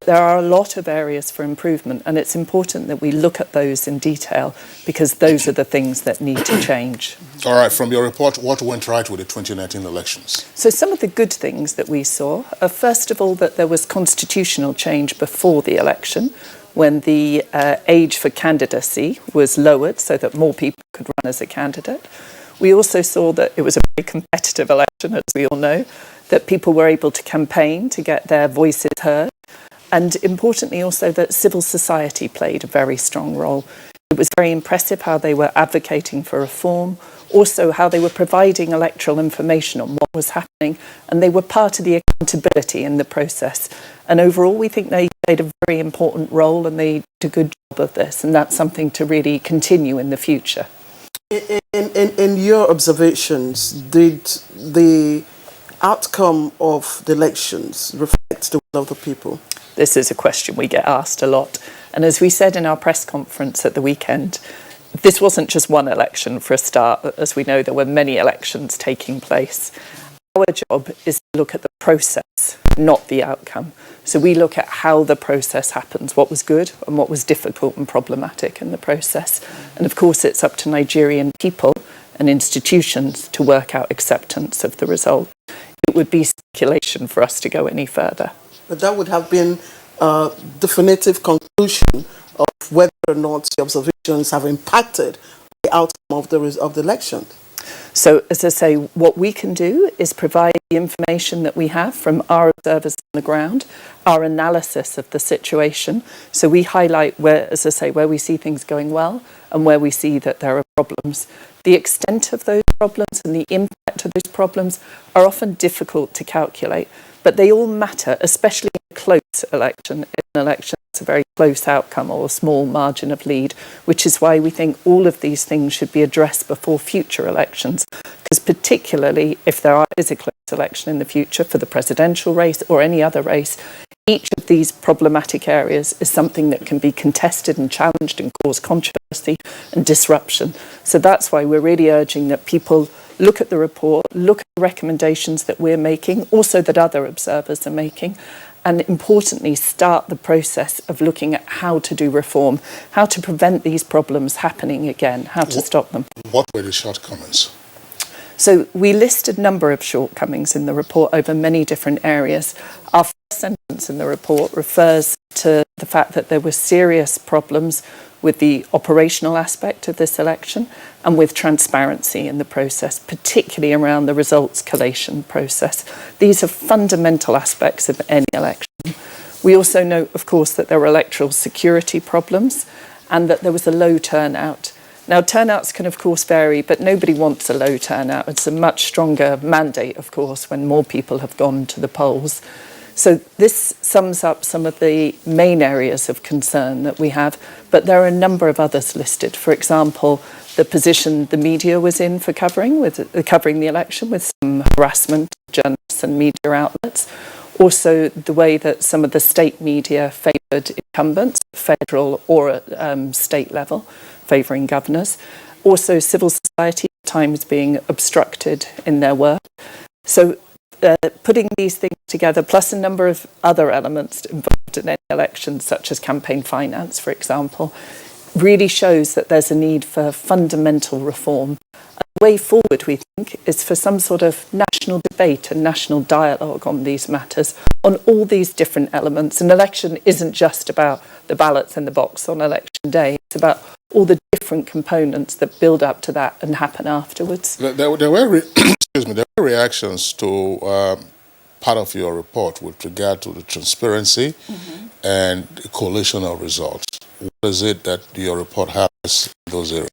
There are a lot of areas for improvement, and it's important that we look at those in detail because those are the things that need to change. All right, from your report, what went right with the 2019 elections? So some of the good things that we saw are, first of all, that there was constitutional change before the election, when the age for candidacy was lowered so that more people could run as a candidate. We also saw that it was a very competitive election, as we all know, that people were able to campaign to get their voices heard, and importantly also that civil society played a very strong role. It was very impressive how they were advocating for reform, also how they were providing electoral information on what was happening, and they were part of the accountability in the process. And overall, we think they played a very important role and they did a good job of this, and that's something to really continue in the future. In your observations, did the outcome of the elections reflect the will of the people? This is a question we get asked a lot. And as we said in our press conference at the weekend, this wasn't just one election for a start. As we know, there were many elections taking place. Our job is to look at the process, not the outcome. So we look at how the process happens, what was good and what was difficult and problematic in the process. And of course, it's up to Nigerian people and institutions to work out acceptance of the result. It would be speculation for us to go any further. But that would have been a definitive conclusion of whether or not the observations have impacted the outcome of the election. So, as I say, what we can do is provide the information that we have from our observers on the ground, our analysis of the situation. So we highlight where, as I say, where we see things going well and where we see that there are problems. The extent of those problems and the impact of those problems are often difficult to calculate, but they all matter, especially in a close election. In an election, it's a very close outcome or a small margin of lead, which is why we think all of these things should be addressed before future elections, because particularly if there is a close election in the future for the presidential race or any other race, each of these problematic areas is something that can be contested and challenged and cause controversy and disruption. So that's why we're really urging that people look at the report, look at the recommendations that we're making, also that other observers are making, and importantly, start the process of looking at how to do reform, how to prevent these problems happening again, how to stop them. What were the shortcomings? So we listed a number of shortcomings in the report over many different areas. Our first sentence in the report refers to the fact that there were serious problems with the operational aspect of this election and with transparency in the process, particularly around the results collation process. These are fundamental aspects of any election. We also note, of course, that there were electoral security problems and that there was a low turnout. Now, turnouts can, of course, vary, but nobody wants a low turnout. It's a much stronger mandate, of course, when more people have gone to the polls. So this sums up some of the main areas of concern that we have, but there are a number of others listed. For example, the position the media was in for covering the election, with some harassment of journalists and media outlets. Also, the way that some of the state media favoured incumbents, federal or at state level, favouring governors. Also, civil society at times being obstructed in their work. So putting these things together, plus a number of other elements involved in any election, such as campaign finance, for example, really shows that there's a need for fundamental reform. The way forward, we think, is for some sort of national debate and national dialogue on these matters, on all these different elements. An election isn't just about the ballots in the box on election day. It's about all the different components that build up to that and happen afterwards. There were reactions to part of your report with regard to the transparency and the collation of results. What is it that your report has in those areas?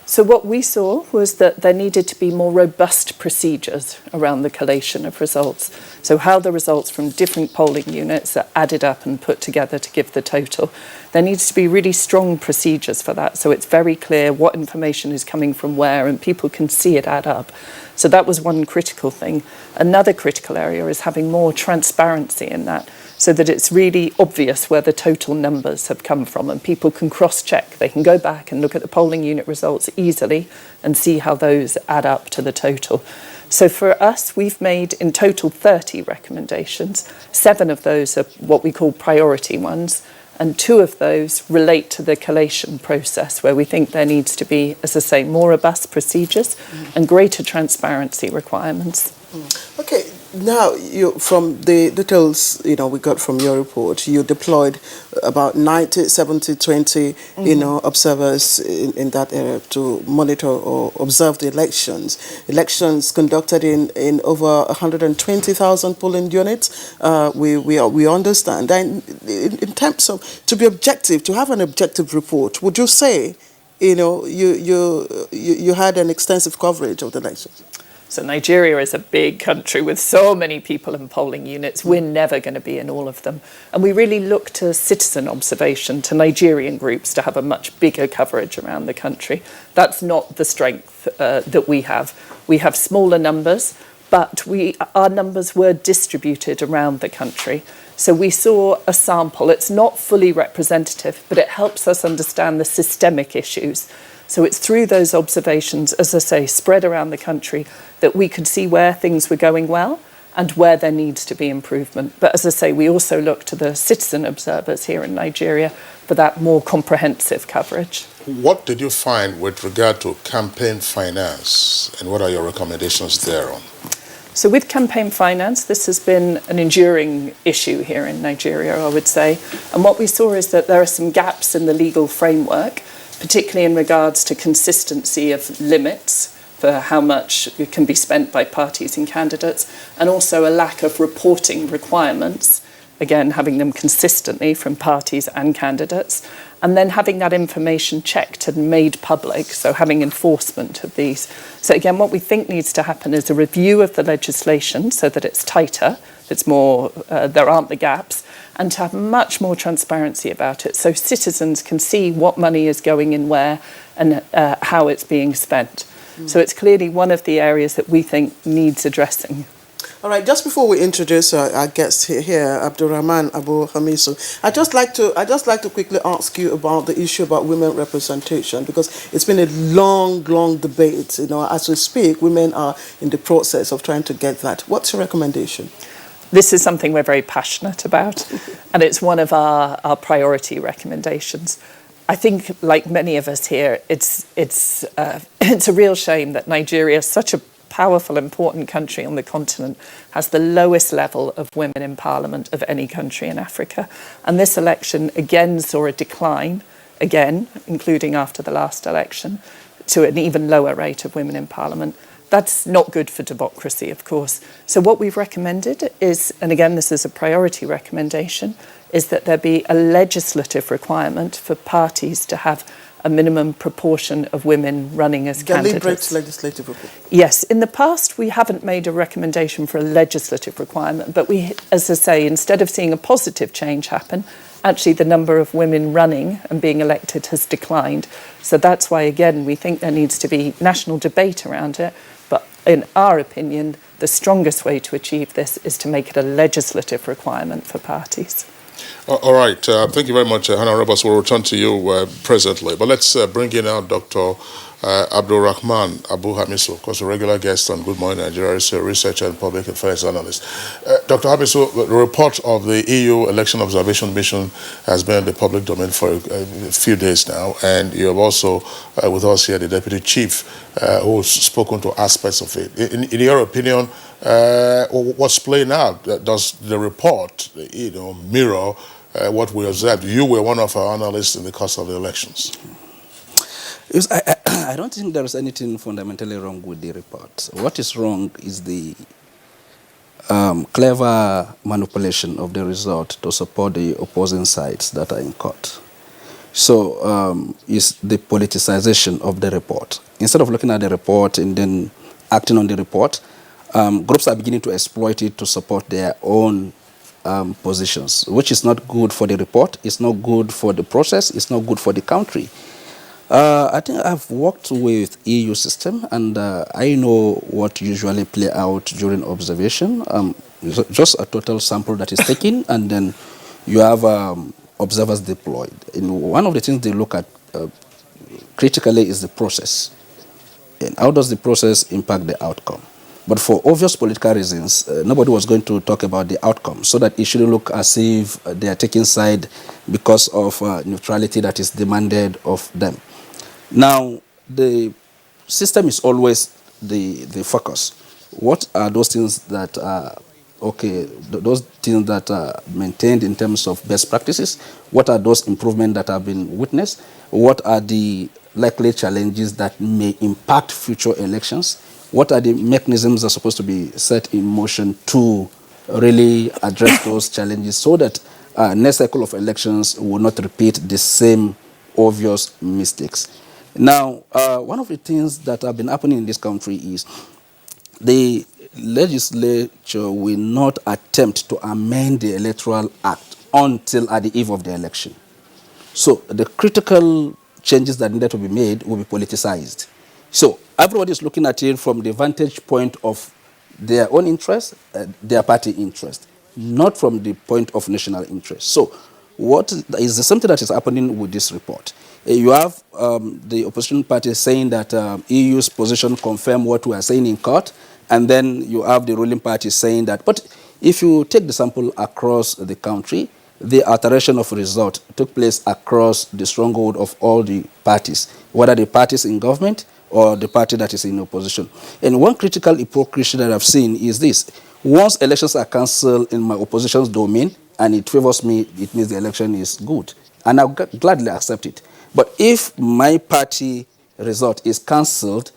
So what we saw was that there needed to be more robust procedures around the collation of results. So how the results from different polling units are added up and put together to give the total. There needs to be really strong procedures for that, so it's very clear what information is coming from where and people can see it add up. So that was one critical thing. Another critical area is having more transparency in that, so that it's really obvious where the total numbers have come from and people can cross-check. They can go back and look at the polling unit results easily and see how those add up to the total. So for us, we've made in total 30 recommendations. 7 of those are what we call priority ones, and 2 of those relate to the collation process, where we think there needs to be, as I say, more robust procedures and greater transparency requirements. Okay, now from the details we got from your report, you deployed about 90, 70, 20 observers in that area to monitor or observe the elections conducted in over 120,000 polling units. We understand, and in terms of to be objective, to have an objective report, would you say you had an extensive coverage of the elections? So Nigeria is a big country with so many people in polling units. We're never going to be in all of them. And we really look to citizen observation, to Nigerian groups, to have a much bigger coverage around the country. That's not the strength that we have. We have smaller numbers, but our numbers were distributed around the country. So we saw a sample. It's not fully representative, but it helps us understand the systemic issues. So it's through those observations, as I say, spread around the country, that we could see where things were going well and where there needs to be improvement. But as I say, we also look to the citizen observers here in Nigeria for that more comprehensive coverage. What did you find with regard to campaign finance, and what are your recommendations thereon? So with campaign finance, this has been an enduring issue here in Nigeria, I would say. And what we saw is that there are some gaps in the legal framework, particularly in regards to consistency of limits for how much can be spent by parties and candidates, and also a lack of reporting requirements, again, having them consistently from parties and candidates, and then having that information checked and made public, so having enforcement of these. So again, what we think needs to happen is a review of the legislation so that it's tighter, it's more, there aren't the gaps, and to have much more transparency about it so citizens can see what money is going in where and how it's being spent. So it's clearly one of the areas that we think needs addressing. All right, just before we introduce our guest here, Abdulrahman Abu Hamisu, I'd just like to quickly ask you about the issue about women representation, because it's been a long debate. You know, as we speak, women are in the process of trying to get that. What's your recommendation? This is something we're very passionate about, and it's one of our priority recommendations. I think, like many of us here, it's a real shame that Nigeria, such a powerful, important country on the continent, has the lowest level of women in parliament of any country in Africa. And this election again saw a decline, again, including after the last election, to an even lower rate of women in parliament. That's not good for democracy, of course. So what we've recommended is, and again, this is a priority recommendation, is that there be a legislative requirement for parties to have a minimum proportion of women running as candidates. Deliberate legislative requirement. Yes, in the past we haven't made a recommendation for a legislative requirement, but we, as I say, instead of seeing a positive change happen, actually the number of women running and being elected has declined. So that's why, again, we think there needs to be national debate around it. But in our opinion, the strongest way to achieve this is to make it a legislative requirement for parties. All right. Thank you very much, Hannah Roberts. We'll return to you presently. But let's bring in now Dr. Abdulrahman Abu Hamisu, of course, a regular guest on Good Morning Nigeria, is a researcher and public affairs analyst. Dr. Hamisu, the report of the EU Election Observation Mission has been in the public domain for a few days now, and you have also, with us here, the Deputy Chief, who's spoken to aspects of it. In your opinion, what's playing out? Does the report, mirror what we observed? You were one of our analysts in the course of the elections. I don't think there is anything fundamentally wrong with the report. What is wrong is the clever manipulation of the result to support the opposing sides that are in court. So it's the politicization of the report. Instead of looking at the report and then acting on the report, groups are beginning to exploit it to support their own positions, which is not good for the report, it's not good for the process, it's not good for the country. I think I've worked with EU system, and I know what usually play out during observation. Just a total sample that is taken, and then you have observers deployed. And one of the things they look at critically is the process. And how does the process impact the outcome? But for obvious political reasons, nobody was going to talk about the outcome, so that it shouldn't look as if they are taking side because of neutrality that is demanded of them. Now, the system is always the focus. What are those things that are those things that are maintained in terms of best practices? What are those improvements that have been witnessed? What are the likely challenges that may impact future elections? What are the mechanisms that are supposed to be set in motion to really address those challenges so that next cycle of elections will not repeat the same obvious mistakes? Now, one of the things that have been happening in this country is the legislature will not attempt to amend the Electoral Act until at the eve of the election. So the critical changes that needed to be made will be politicized. So everybody is looking at it from the vantage point of their own interest, their party interest, not from the point of national interest. So what is something that is happening with this report? You have the opposition party saying that EU's position confirm what we are saying in court, and then you have the ruling party saying that. But if you take the sample across the country, the alteration of result took place across the stronghold of all the parties, whether the parties in government or the party that is in opposition. And one critical hypocrisy that I've seen is this. Once elections are cancelled in my opposition's domain and it favors me, it means the election is good. And I'll gladly accept it. But if my party result is cancelled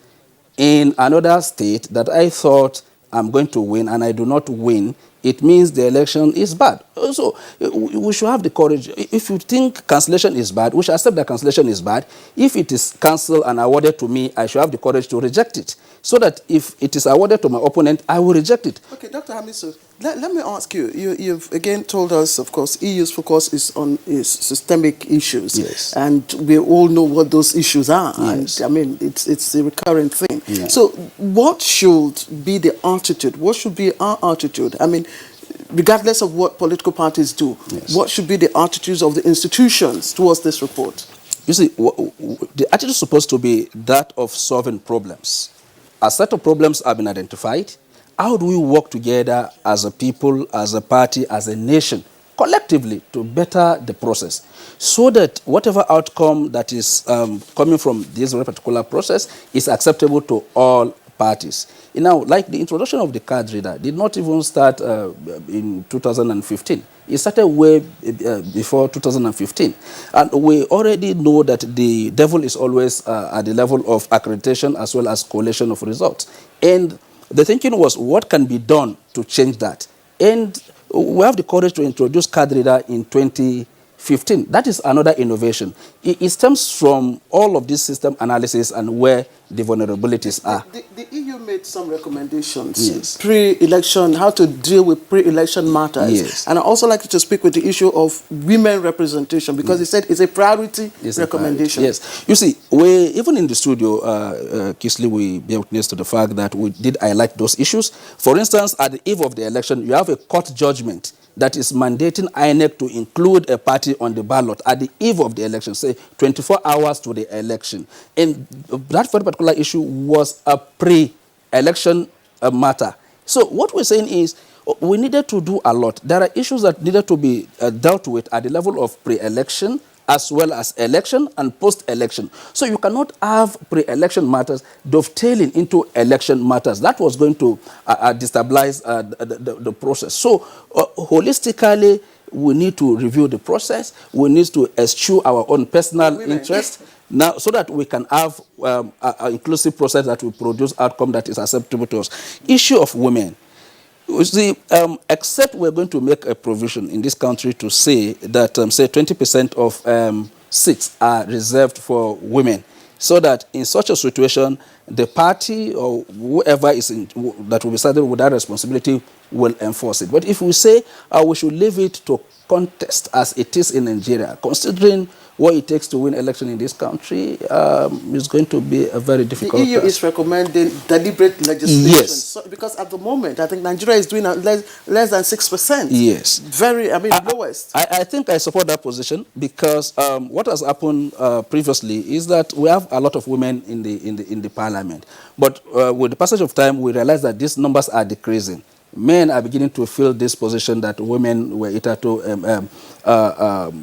in another state that I thought I'm going to win and I do not win, it means the election is bad. So we should have the courage. If you think cancellation is bad, we should accept that cancellation is bad. If it is cancelled and awarded to me, I should have the courage to reject it. so that if it is awarded to my opponent, I will reject it. Okay, Dr. Hamisu, let me ask you, you've again told us, of course, EU's focus is on systemic issues. Yes. And we all know what those issues are. Yes. And I mean, it's a recurrent thing. Yeah. So what should be the attitude? What should be our attitude? I mean, regardless of what political parties do, what should be the attitudes of the institutions towards this report? You see, the attitude is supposed to be that of solving problems. A set of problems have been identified. How do we work together as a people, as a party, as a nation, collectively to better the process so that whatever outcome that is coming from this very particular process is acceptable to all parties. Now, like the introduction of the card reader did not even start in 2015. It started way before 2015. And we already know that the devil is always at the level of accreditation as well as collation of results. And the thinking was, what can be done to change that? And we have the courage to introduce card reader in 2015. That is another innovation. It stems from all of this system analysis and where the vulnerabilities are. The EU made some recommendations, Yes. pre-election, how to deal with pre-election matters. Yes. And I also like to speak with the issue of women representation, because he said it's a priority recommendation. Yes. You see, we, even in the studio, Kisley, we bear witness to the fact that we did highlight those issues. For instance, at the eve of the election, you have a court judgment that is mandating INEC to include a party on the ballot at the eve of the election, say 24 hours to the election. And that very particular issue was a pre-election matter. So what we're saying is we needed to do a lot. There are issues that needed to be dealt with at the level of pre-election as well as election and post-election. So you cannot have pre-election matters dovetailing into election matters. That was going to destabilize the process. So holistically, we need to review the process. We need to eschew our own personal interest now, so that we can have an inclusive process that will produce outcome that is acceptable to us. Issue of women. You see, except we're going to make a provision in this country to say that, say, 20% of seats are reserved for women, so that in such a situation, the party or whoever is that will be saddled with that responsibility will enforce it. But if we say we should leave it to contest as it is in Nigeria, considering what it takes to win election in this country, is going to be a very difficult The EU task. is recommending deliberate legislation. Yes. So, because at the moment, I think Nigeria is doing less than 6%. Yes. Very, I mean, lowest. I think I support that position because what has happened previously is that we have a lot of women in the parliament. But with the passage of time, we realize that these numbers are decreasing. Men are beginning to fill this position that women were hitherto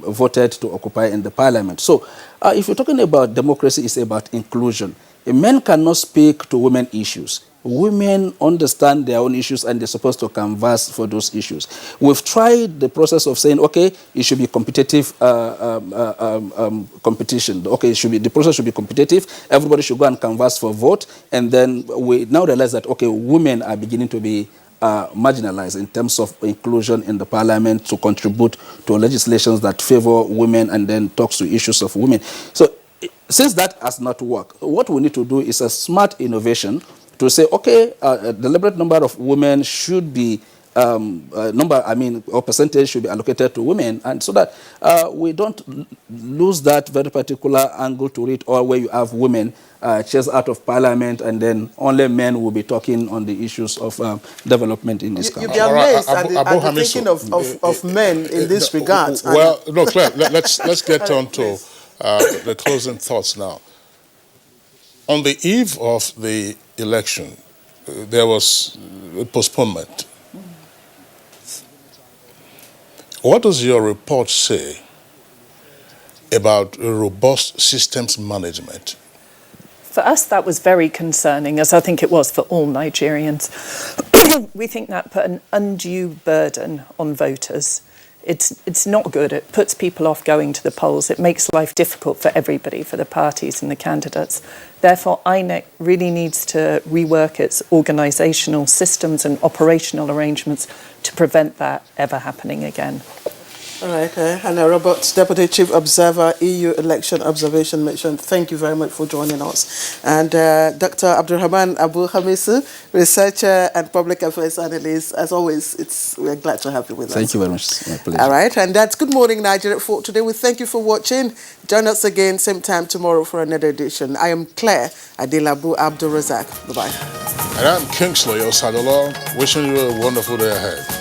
voted to occupy in the parliament. So if you're talking about democracy, it's about inclusion. Men cannot speak to women issues. Women understand their own issues and they're supposed to canvass for those issues. We've tried the process of saying, okay, it should be competitive competition. Okay, the process should be competitive. Everybody should go and canvass for vote. And then we now realize that, okay, women are beginning to be marginalized in terms of inclusion in the parliament to contribute to legislations that favor women and then talks to issues of women. So since that has not worked, what we need to do is a smart innovation to say, okay, a deliberate number of women should be, or percentage should be allocated to women, and so that we don't lose that very particular angle to it, or where you have women chased out of parliament and then only men will be talking on the issues of development in this country. You'd be amazed at the thinking of men in this regard. Well, no, Claire, let's get on to the closing thoughts now. On the eve of the election, there was a postponement. What does your report say about robust systems management? For us, that was very concerning, as I think it was for all Nigerians. We think that put an undue burden on voters. It's not good. It puts people off going to the polls. It makes life difficult for everybody, for the parties and the candidates. Therefore, INEC really needs to rework its organisational systems and operational arrangements to prevent that ever happening again. All right, Hannah Roberts, Deputy Chief Observer, EU Election Observation Mission. Thank you very much for joining us. And Dr. Abdulrahman Abu Hamisu, Researcher and Public Affairs Analyst. As always, we're glad to have you with us. Thank you very much. My pleasure. All right, and that's Good Morning Nigeria for today. We thank you for watching. Join us again, same time tomorrow for another edition. I am Claire Adelabu Abdul Razak. Bye-bye. And I'm Kingsley Osadolo, wishing you a wonderful day ahead.